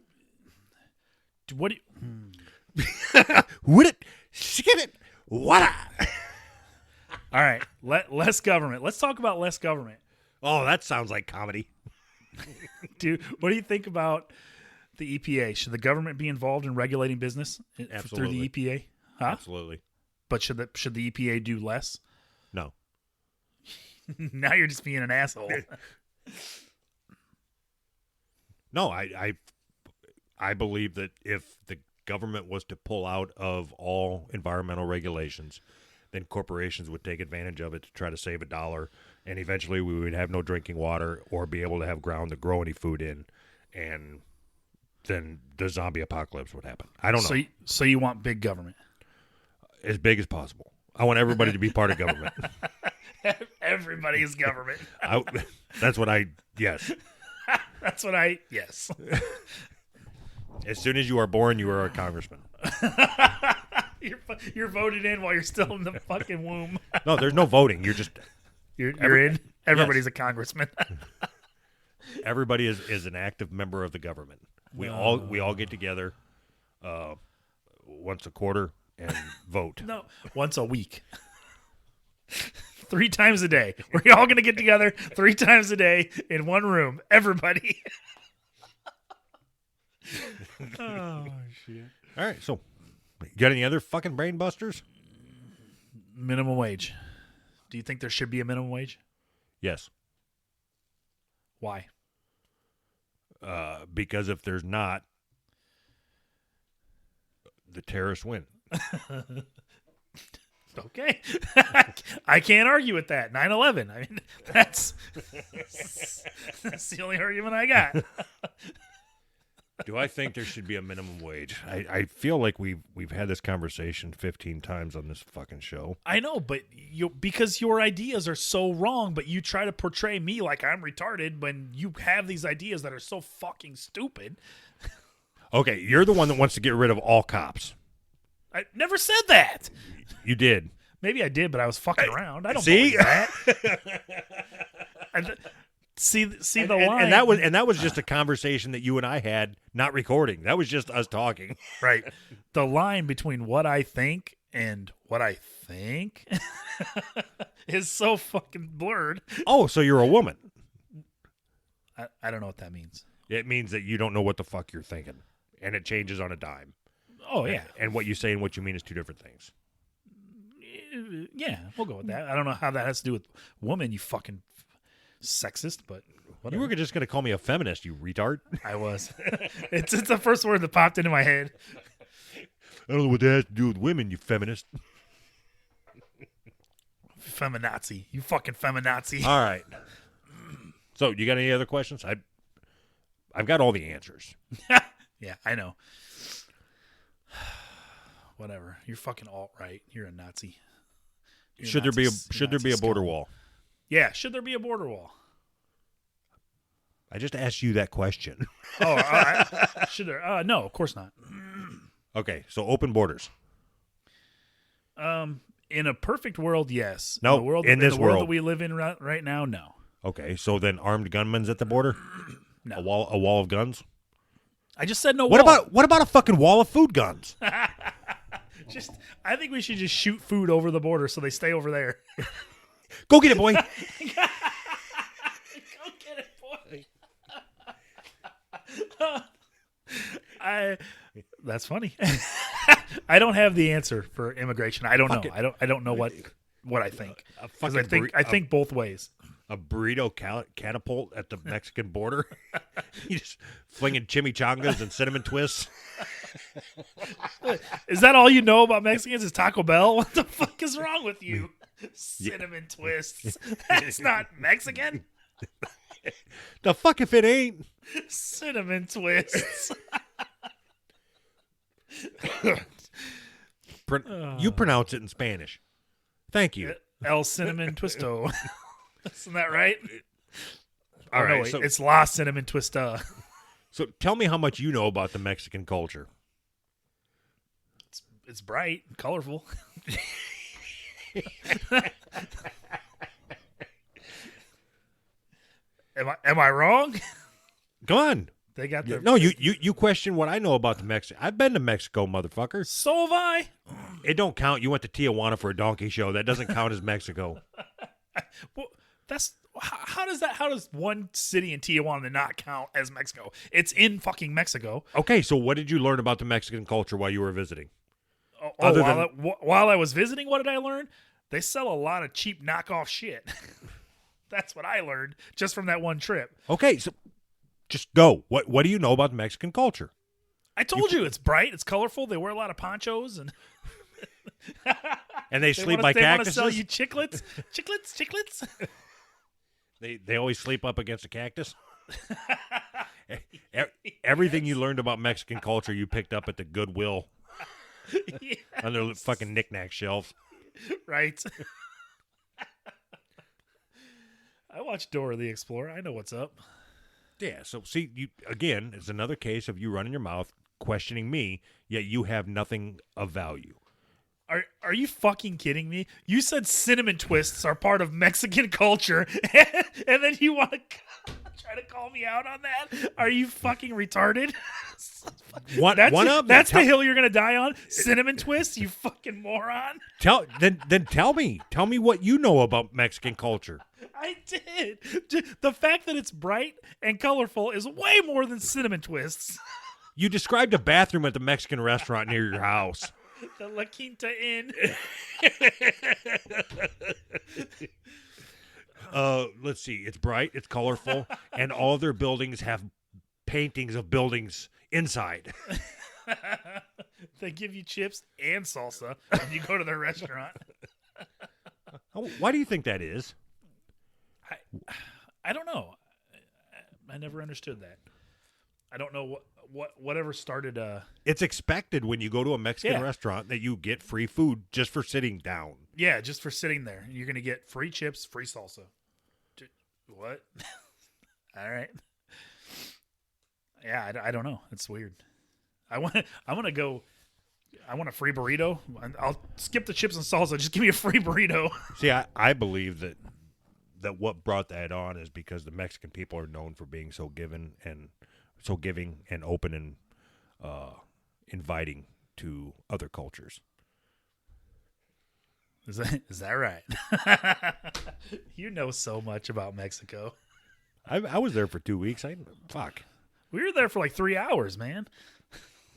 What? Would it? Skip it. What? All right. Less government. Let's talk about less government. Oh, that sounds like comedy. Dude, what do you think about the EPA? Should the government be involved in regulating business through the EPA? Huh? Absolutely. But should the EPA do less? No. Now you're just being an asshole. No, I believe that if the government was to pull out of all environmental regulations, then corporations would take advantage of it to try to save $1, and eventually we would have no drinking water or be able to have ground to grow any food in, and then the zombie apocalypse would happen. I don't know. So you want big government? As big as possible. I want everybody to be part of government. Everybody is government. That's what I, yes. That's what I, yes. As soon as you are born, you are a congressman. You're voted in while you're still in the fucking womb. No, there's no voting. You're just... You're in. Everybody's a congressman. Everybody is an active member of the government. We all get together once a quarter and vote. No, once a week. 3 times a day. We're all going to get together 3 times a day in one room. Everybody. Oh, shit. All right, so you got any other fucking brain busters? Minimum wage. Do you think there should be a minimum wage? Yes. Why? Because if there's not, the terrorists win. Okay. I can't argue with that. 9/11. I mean, that's the only argument I got. Do I think there should be a minimum wage? I feel like we've had this conversation 15 times on this fucking show. I know, but because your ideas are so wrong, but you try to portray me like I'm retarded when you have these ideas that are so fucking stupid. Okay, you're the one that wants to get rid of all cops. I never said that. You did. Maybe I did, but I was fucking around. I don't see believe that. See the line, and that was just a conversation that you and I had, not recording. That was just us talking. Right. The line between what I think and what I think is so fucking blurred. Oh, so you're a woman. I don't know what that means. It means that you don't know what the fuck you're thinking, and it changes on a dime. Oh, yeah. And what you say and what you mean is two different things. Yeah, we'll go with that. I don't know how that has to do with woman, you fucking sexist, but whatever. You were just going to call me a feminist, you retard. I was. It's the first word that popped into my head. I don't know what that has to do with women, you feminist. Feminazi. You fucking feminazi. All right. So, you got any other questions? I've got all the answers. Yeah, I know. Whatever. You're fucking alt-right. You're a Nazi. Should there be a border wall? Yeah, should there be a border wall? I just asked you that question. Should there? No, of course not. Okay, so open borders. In a perfect world, yes. No, in this the world world that we live in right now, no. Okay, so then armed gunmen's at the border? No. A wall of guns? I just said no. What wall. about a fucking wall of food guns? I think we should just shoot food over the border so they stay over there. Go get it, boy. Go get it, boy. That's funny. I don't have the answer for immigration. I don't know. I don't know what I think. Because I think both ways. A burrito catapult at the Mexican border? You just flinging chimichangas and cinnamon twists? Is that all you know about Mexicans is Taco Bell? What the fuck is wrong with you? Cinnamon twists. That's not Mexican. The fuck if it ain't? Cinnamon twists. You pronounce it in Spanish. Thank you. El Cinnamon Twisto. Isn't that right? All right. No, wait, So, it's La Cinnamon Twista. so tell me how much you know about the Mexican culture. It's bright and colorful. Am I wrong? Come on. They got their No, you question what I know about the Mexico. I've been to Mexico, motherfucker. So have I. It don't count. You went to Tijuana for a donkey show. That doesn't count as Mexico. Well, that's how does one city in Tijuana not count as Mexico? It's in fucking Mexico. Okay, so what did you learn about the Mexican culture while you were visiting? While I was visiting, what did I learn? They sell a lot of cheap knockoff shit. That's what I learned just from that one trip. Okay, so just go. What do you know about the Mexican culture? I told you it's bright, it's colorful. They wear a lot of ponchos and they sleep by cactuses. They want to sell you chiclets. They always sleep up against a cactus. Everything you learned about Mexican culture, you picked up at the Goodwill on their fucking knick-knack shelves. Right. I watched Dora the Explorer. I know what's up. Yeah, so see, again, it's another case of you running your mouth, questioning me, yet you have nothing of value. Are you fucking kidding me? You said cinnamon twists are part of Mexican culture, and then you want to try to call me out on that? Are you fucking retarded? That's the hill you're gonna die on. Cinnamon twists, you fucking moron. Tell me what you know about Mexican culture. I did. The fact that it's bright and colorful is way more than cinnamon twists. You described a bathroom at the Mexican restaurant near your house. The La Quinta Inn. Let's see. It's bright, it's colorful, and all their buildings have paintings of buildings inside. They give you chips and salsa when you go to their restaurant. Why do you think that is? I don't know. I never understood that. I don't know whatever started. It's expected when you go to a Mexican restaurant that you get free food just for sitting down. Yeah, just for sitting there. You're going to get free chips, free salsa. What? All right. Yeah, I don't know. It's weird. I want to go. I want a free burrito. I'll skip the chips and salsa. Just give me a free burrito. See, I believe that what brought that on is because the Mexican people are known for being so giving and open and inviting to other cultures. Is that right? You know so much about Mexico. I was there for 2 weeks. Fuck. We were there for like 3 hours, man.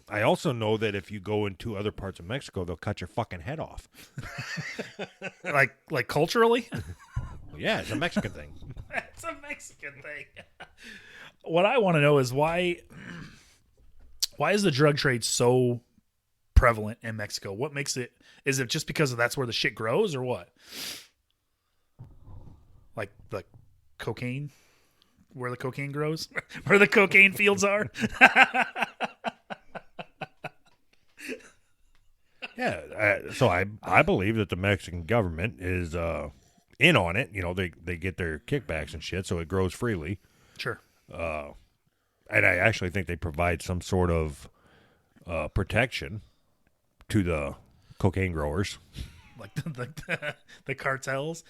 I also know that if you go into other parts of Mexico, they'll cut your fucking head off. like culturally? Yeah, it's a Mexican thing. It's a Mexican thing. What I want to know is why is the drug trade so prevalent in Mexico? What makes it? Is it just because that's where the shit grows, or what? Like cocaine, where the cocaine grows, where the cocaine fields are. Yeah, so I believe that the Mexican government is in on it. You know, they get their kickbacks and shit, so it grows freely. Sure. And I actually think they provide some sort of protection to the cocaine growers. Like the cartels.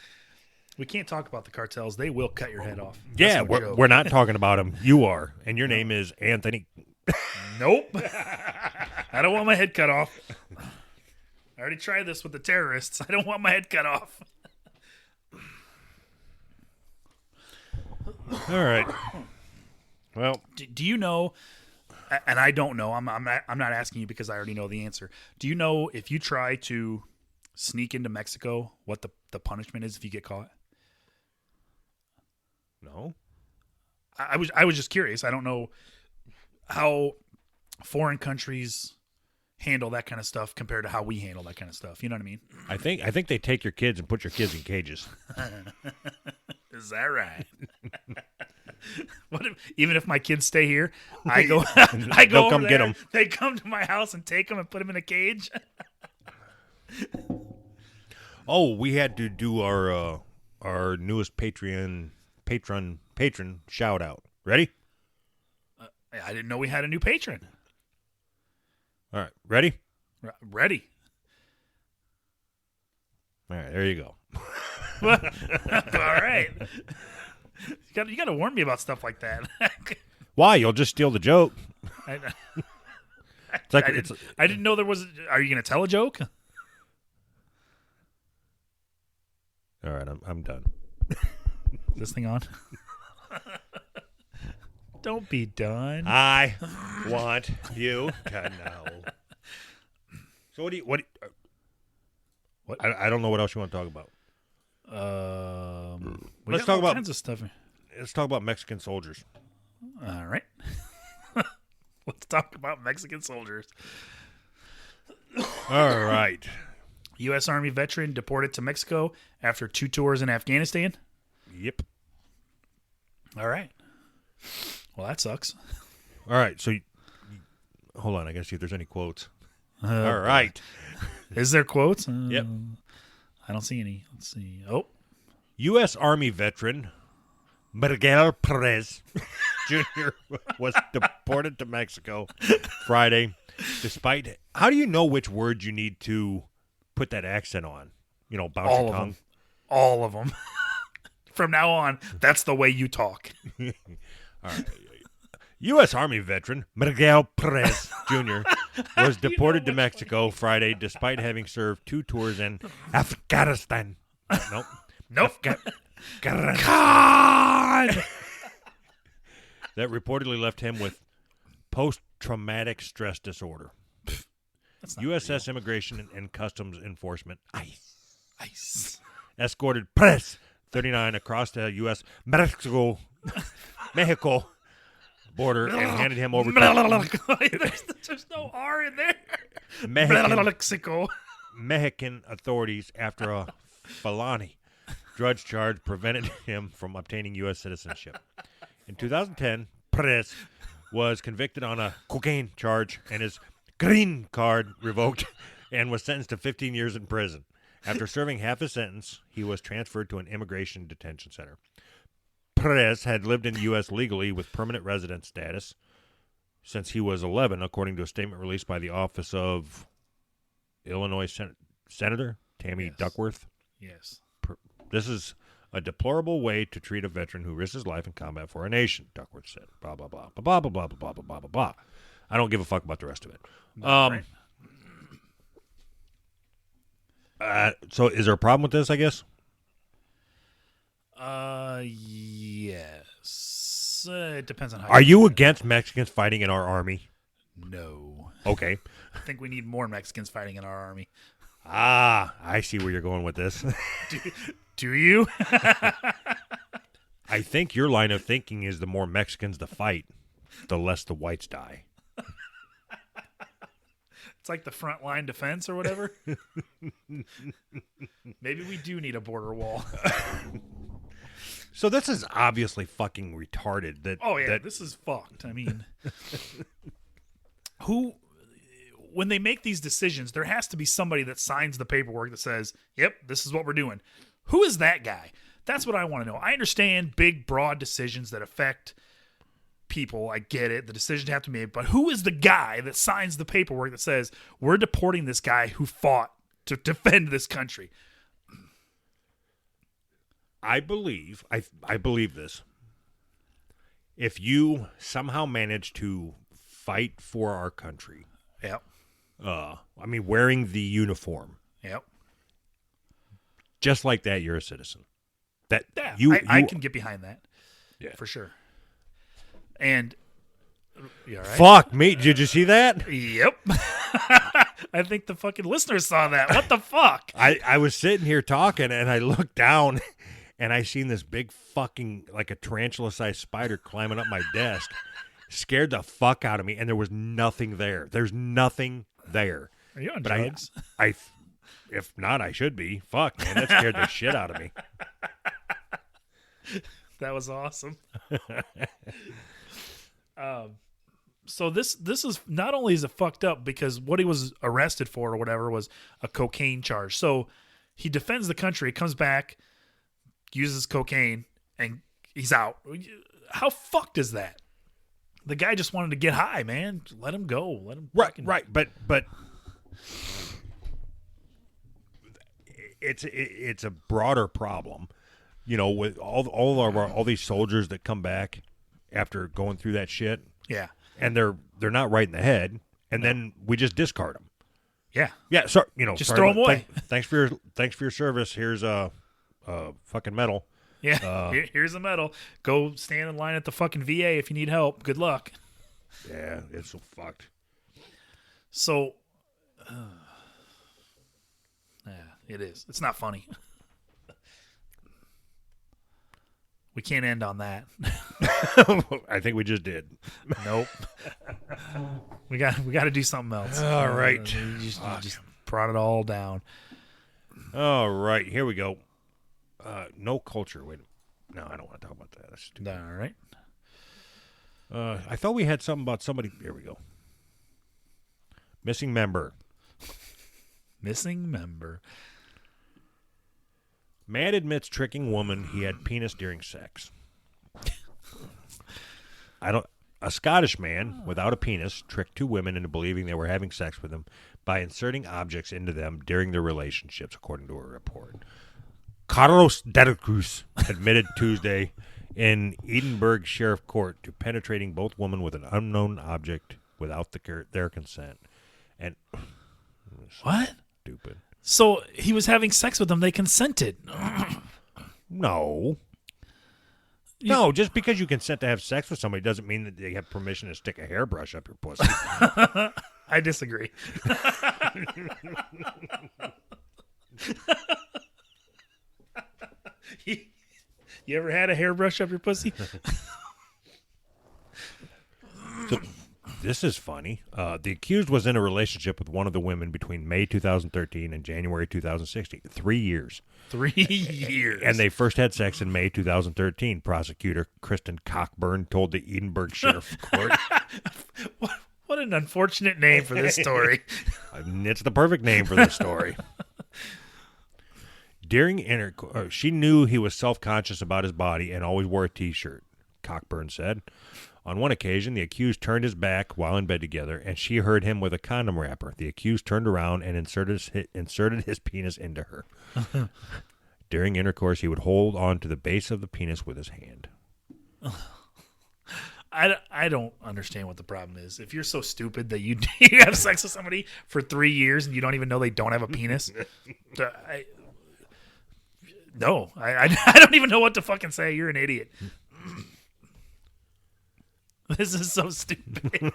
We can't talk about the cartels. They will cut your head off. That's Yeah, no joke. we're not talking about them. You are, and your name is Anthony. Nope. I don't want my head cut off. I already tried this with the terrorists. I don't want my head cut off. All right. Well, Do you know? And I don't know. I'm not asking you because I already know the answer. Do you know if you try to sneak into Mexico, what the punishment is if you get caught? no. I was just curious. I don't know how foreign countries handle that kind of stuff compared to how we handle that kind of stuff. You know what I mean? I think they take your kids and put your kids in cages. Is that right? Even if my kids stay here, I go. I go. They'll come over get there, 'em. They come to my house and take them and put them in a cage. Oh, we had to do our newest patron shout out. Ready? I didn't know we had a new patron. All right, ready? Ready? All right, there you go. All right. You got to warn me about stuff like that. Why? You'll just steal the joke. It's like I didn't know there was. Are you going to tell a joke? all right. I'm done. Is this thing on? Don't be done. I want you to know. So what? I don't know what else you want to talk about. Let's talk about- kinds of stuff. Let's talk about Mexican soldiers. All right. Let's talk about Mexican soldiers. All right. U.S. Army veteran deported to Mexico after 2 tours in Afghanistan. Yep. All right. Well, that sucks. All right. So, hold on. I gotta see if there's any quotes. All right. Is there quotes? Yep. I don't see any. Let's see. Oh. U.S. Army veteran Miguel Perez Jr. was deported to Mexico Friday, despite. How do you know which words you need to put that accent on? You know, bounce All your of tongue. them. All of them. From now on, that's the way you talk. All right. U.S. Army veteran Miguel Perez Jr. was deported to Mexico Friday, despite having served 2 tours in Afghanistan. Nope. God! That reportedly left him with post-traumatic stress disorder. That's not USS Immigration and Customs Enforcement ICE. escorted Perez, 39, across the U.S. Mexico border and handed him over to There's no R in there. Mexico. Mexico. Mexican authorities after a felony drug charge prevented him from obtaining U.S. citizenship. In 2010, Perez was convicted on a cocaine charge and his green card revoked and was sentenced to 15 years in prison. After serving half his sentence, he was transferred to an immigration detention center. Perez had lived in the U.S. legally with permanent resident status since he was 11, according to a statement released by the office of Illinois Senator Tammy Duckworth. Yes. This is a deplorable way to treat a veteran who risks his life in combat for a nation, Duckworth said. Blah, blah, blah, blah, blah, blah, blah, blah, blah, blah, blah. I don't give a fuck about the rest of it. Right. So is there a problem with this, I guess? Yes. It depends on how. Are you against Mexicans fighting in our army? No. Okay. I think we need more Mexicans fighting in our army. I see where you're going with this. Do you? I think your line of thinking is the more Mexicans to fight, the less the whites die. It's like the front line defense or whatever. Maybe we do need a border wall. So this is obviously fucking retarded. This is fucked. I mean, when they make these decisions, there has to be somebody that signs the paperwork that says, yep, this is what we're doing. Who is that guy? That's what I want to know. I understand big, broad decisions that affect people. I get it. The decisions have to be made. But who is the guy that signs the paperwork that says, we're deporting this guy who fought to defend this country? I believe this. If you somehow manage to fight for our country, Yep. Wearing the uniform, Yep. just like that, you're a citizen. I can get behind that. Yeah, For sure. And you all right? Fuck me! Did you see that? Yep. I think the fucking listeners saw that. What the fuck? I was sitting here talking, and I looked down, and I seen this big fucking, like a tarantula-sized spider climbing up my desk. Scared the fuck out of me, and there was nothing there. There's nothing there. Are you on But drugs? If not, I should be. Fuck, man, that scared the shit out of me. That was awesome. So this is not only is it fucked up because what he was arrested for or whatever was a cocaine charge. So he defends the country, comes back, uses cocaine, and he's out. How fucked is that? The guy just wanted to get high, man. Let him go. Let him. Right. But it's a broader problem, with all these soldiers that come back after going through that shit. Yeah. And they're not right in the head, and then we just discard them. Yeah. Yeah. So just throw them away. Thanks for your service. Here's a fucking medal. Yeah. Here's a medal. Go stand in line at the fucking VA if you need help. Good luck. Yeah, it's so fucked. So, yeah, it is. It's not funny. We can't end on that. I think we just did. Nope. we got to do something else. All right. You just brought it all down. All right, here we go. No culture. Wait. No, I don't want to talk about that. That's stupid. All right. I thought we had something about somebody. Here we go. Missing member. Missing member. Man admits tricking woman he had penis during sex. A Scottish man without a penis tricked two women into believing they were having sex with him by inserting objects into them during their relationships, according to a report. Carlos de la Cruz admitted Tuesday in Edinburgh Sheriff Court to penetrating both women with an unknown object without their consent. And What? stupid. So he was having sex with them. They consented. No. No, just because you consent to have sex with somebody doesn't mean that they have permission to stick a hairbrush up your pussy. I disagree. You ever had a hairbrush up your pussy? So, this is funny. The accused was in a relationship with one of the women between May 2013 and January 2016. 3 years. 3 years. And they first had sex in May 2013, prosecutor Kristen Cockburn told the Edinburgh Sheriff Court. What an unfortunate name for this story. It's the perfect name for this story. During intercourse, she knew he was self-conscious about his body and always wore a T-shirt, Cockburn said. On one occasion, the accused turned his back while in bed together, and she heard him with a condom wrapper. The accused turned around and inserted his penis into her. During intercourse, he would hold on to the base of the penis with his hand. I don't understand what the problem is. If you're so stupid that you you have sex with somebody for 3 years and you don't even know they don't have a penis, I don't even know what to fucking say. You're an idiot. This is so stupid.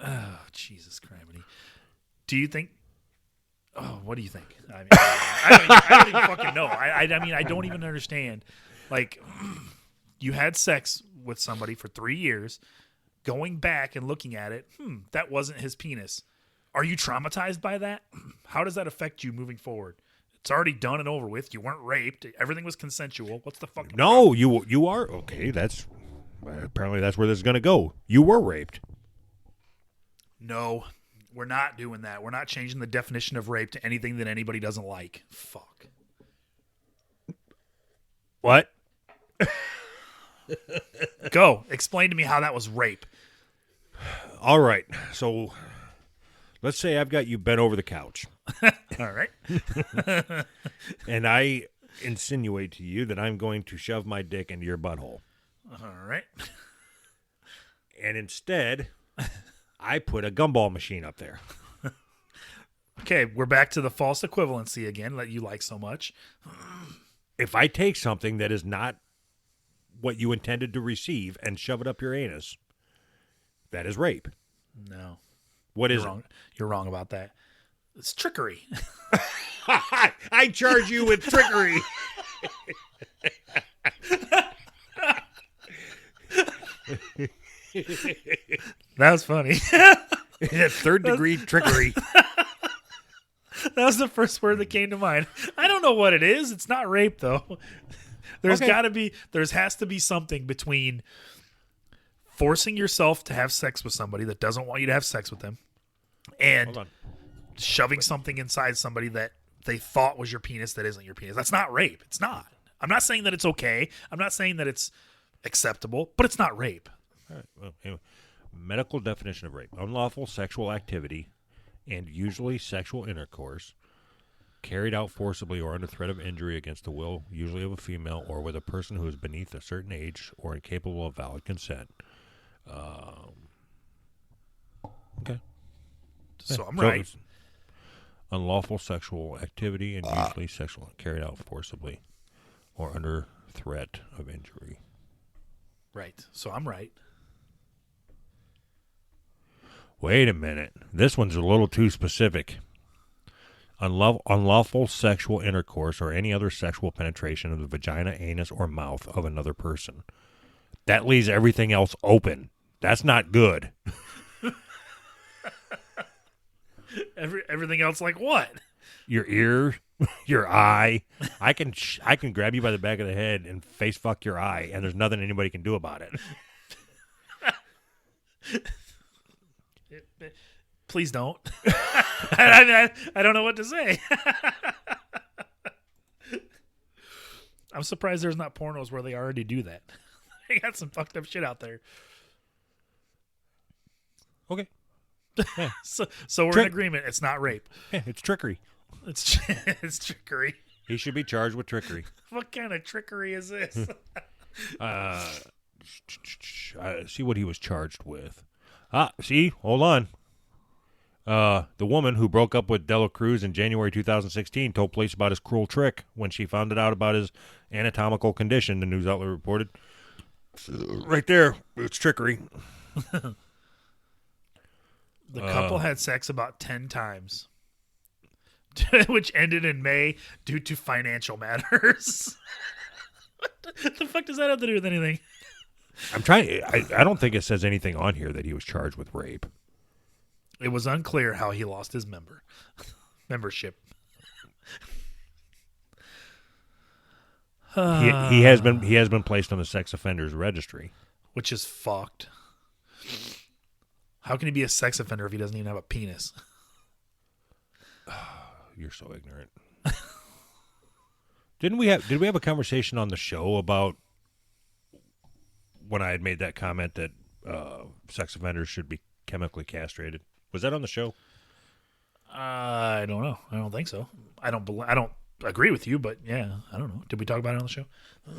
Oh, Jesus criminy. Do you think? Oh, what do you think? I mean, I don't even fucking know. I mean, I don't even understand. Like, you had sex with somebody for 3 years, going back and looking at it, that wasn't his penis. Are you traumatized by that? How does that affect you moving forward? It's already done and over with. You weren't raped. Everything was consensual. What's the fucking No, problem? you are okay. Apparently that's where this is going to go. You were raped. No, we're not doing that. We're not changing the definition of rape to anything that anybody doesn't like. Fuck. What? Go. Explain to me how that was rape. All right. So let's say I've got you bent over the couch. All right. And I insinuate to you that I'm going to shove my dick into your butthole. All right. And instead, I put a gumball machine up there. Okay, we're back to the false equivalency again that you like so much. If I take something that is not what you intended to receive and shove it up your anus, that is rape. No. What is You're wrong. You're wrong about that. It's trickery. it? I charge you with trickery. That was funny. That's third-degree trickery. That was the first word that came to mind. I don't know what it is. It's not rape, though. There has to be something between forcing yourself to have sex with somebody that doesn't want you to have sex with them and Hold on. shoving something inside somebody that they thought was your penis that isn't your penis. That's not rape. It's not. I'm not saying that it's okay. I'm not saying that it's acceptable, but it's not rape. All right. Well, anyway, medical definition of rape: unlawful sexual activity and usually sexual intercourse carried out forcibly or under threat of injury against the will, usually of a female, or with a person who is beneath a certain age or incapable of valid consent. Okay. So I'm So right. it's unlawful sexual activity and usually sexual carried out forcibly or under threat of injury. Right. So I'm right. Wait a minute. This one's a little too specific. Unlawful sexual intercourse or any other sexual penetration of the vagina, anus, or mouth of another person. That leaves everything else open. That's not good. Everything else, like what? Your ear, your eye. I can grab you by the back of the head and face fuck your eye, and there's nothing anybody can do about it. Please don't. I don't know what to say. I'm surprised there's not pornos where they already do that. They got some fucked up shit out there. Okay. Yeah. So we're in agreement. It's not rape. Yeah, it's trickery. It's trickery. He should be charged with trickery. What kind of trickery is this? See what he was charged with. See, hold on. The woman who broke up with Dela Cruz in January 2016 told police about his cruel trick when she found out about his anatomical condition, the news outlet reported. Right there, it's trickery. The couple had sex about 10 times, which ended in May due to financial matters. What the fuck does that have to do with anything? I'm trying. I don't think it says anything on here that he was charged with rape. It was unclear how he lost his membership. He has been placed on the sex offenders registry, Which is fucked. How can he be a sex offender if he doesn't even have a penis? You're so ignorant. Did we have a conversation on the show about when I had made that comment that sex offenders should be chemically castrated? Was that on the show? I don't know. I don't think so. I don't agree with you, but yeah, I don't know. Did we talk about it on the show?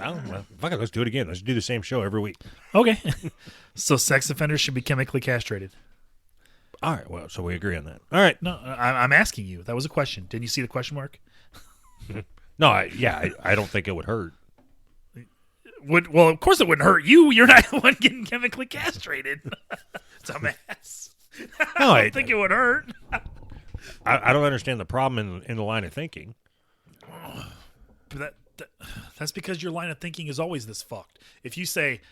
I don't know. Fuck it, let's do it again. Let's do the same show every week. Okay. So sex offenders should be chemically castrated. All right. Well, so we agree on that. All right. No, I'm asking you. That was a question. Didn't you see the question mark? No, I don't think it would hurt. Well, of course it wouldn't hurt you. You're not the one getting chemically castrated. Dumbass. No, I don't think it would hurt. I don't understand the problem in the line of thinking. But that's because your line of thinking is always this fucked. If you say,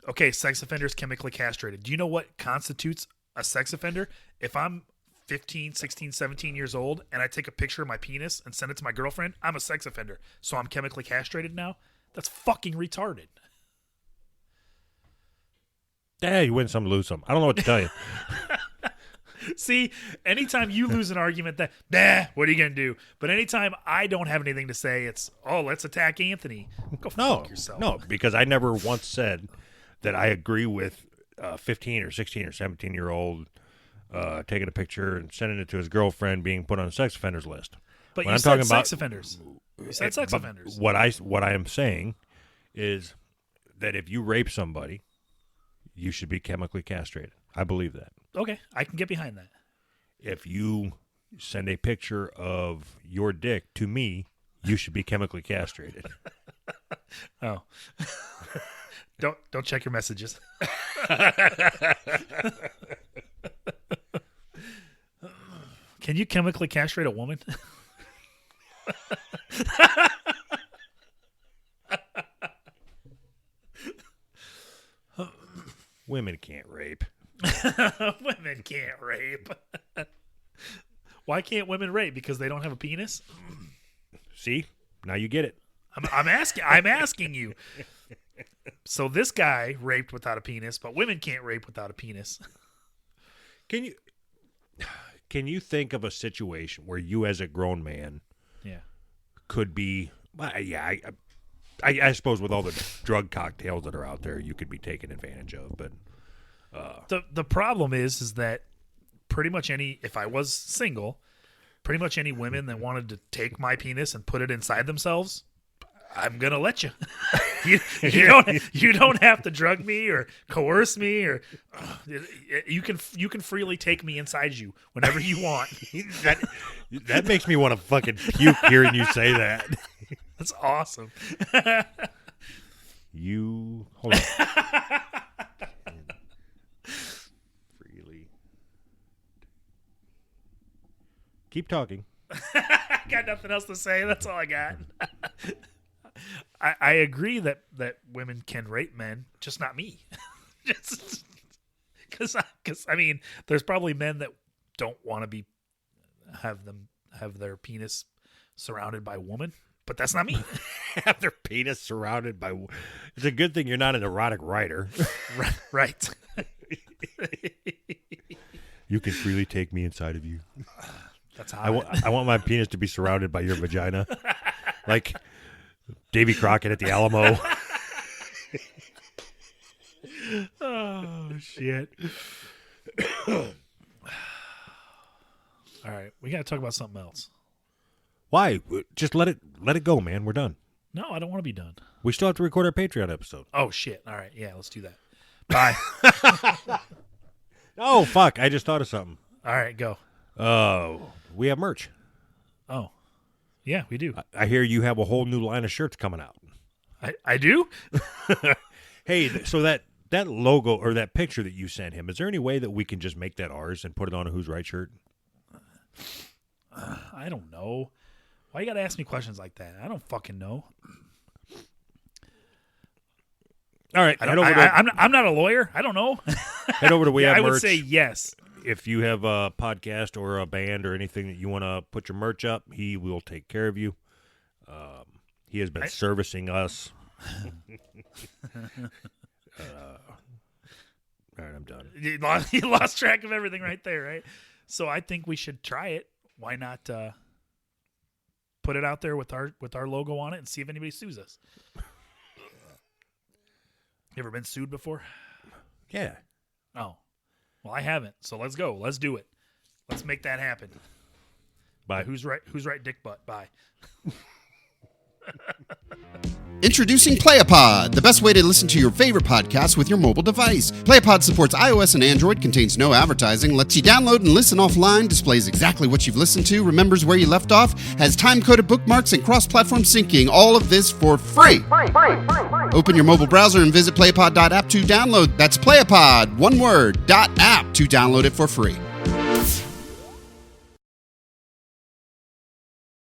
okay, sex offenders chemically castrated, do you know what constitutes a sex offender? If I'm 15, 16, 17 years old and I take a picture of my penis and send it to my girlfriend, I'm a sex offender. So I'm chemically castrated now? That's fucking retarded. Yeah, you win some, lose some. I don't know what to tell you. See, anytime you lose an argument, what are you going to do? But anytime I don't have anything to say, it's, let's attack Anthony. Go fuck yourself. No, because I never once said that I agree with 15 or 16 or 17-year-old taking a picture and sending it to his girlfriend being put on a sex offenders list. But when you I'm said talking sex about, offenders. You said sex offenders. What I am saying is that if you rape somebody, you should be chemically castrated. I believe that. Okay, I can get behind that. If you send a picture of your dick to me, you should be chemically castrated. Oh. Don't check your messages. Can you chemically castrate a woman? Women can't rape. Women can't rape. Why can't women rape? Because they don't have a penis? See? Now you get it. I'm asking you. So this guy raped without a penis, but women can't rape without a penis. Can you think of a situation where you as a grown man could be I suppose with all the drug cocktails that are out there you could be taken advantage of, but the problem is that pretty much if I was single, pretty much any women that wanted to take my penis and put it inside themselves, I'm gonna let you. You don't have to drug me or coerce me or you can freely take me inside you whenever you want. that makes me want to fucking puke hearing you say that. That's awesome. Hold on. Freely. Keep talking. I got nothing else to say. That's all I got. I agree that women can rape men, just not me. Because I mean, there's probably men that don't want to have their penis surrounded by a woman, but that's not me. Have their penis surrounded by. It's a good thing you're not an erotic writer. Right. You can freely take me inside of you. That's how I want my penis to be surrounded by your vagina, like Davy Crockett at the Alamo. Oh shit! All right, we got to talk about something else. Why? Just let it go, man. We're done. No, I don't want to be done. We still have to record our Patreon episode. Oh shit! All right, yeah, let's do that. Bye. Oh fuck! I just thought of something. All right, go. We have merch. Oh, yeah, we do. I hear you have a whole new line of shirts coming out. I do? Hey, so that logo or that picture that you sent him, is there any way that we can just make that ours and put it on a Who's Right shirt? I don't know. Why you got to ask me questions like that? I don't fucking know. All right. I'm not a lawyer. I don't know. Head over to We Have I Merch. would say yes. If you have a podcast or a band or anything that you want to put your merch up, he will take care of you. He has been servicing us. All right, I'm done. You lost track of everything right there, right? So I think we should try it. Why not put it out there with our logo on it and see if anybody sues us? You ever been sued before? Yeah. Oh. Well, I haven't. So let's go. Let's do it. Let's make that happen. Bye. Who's right, dick butt? Bye. Introducing Playapod, the best way to listen to your favorite podcasts with your mobile device. Playapod supports iOS and Android, contains no advertising, lets you download and listen offline, displays exactly what you've listened to, remembers where you left off, has time-coded bookmarks and cross-platform syncing. All of this for free. Open your mobile browser and visit playapod.app to download. That's Playapod, one word, .app to download it for free.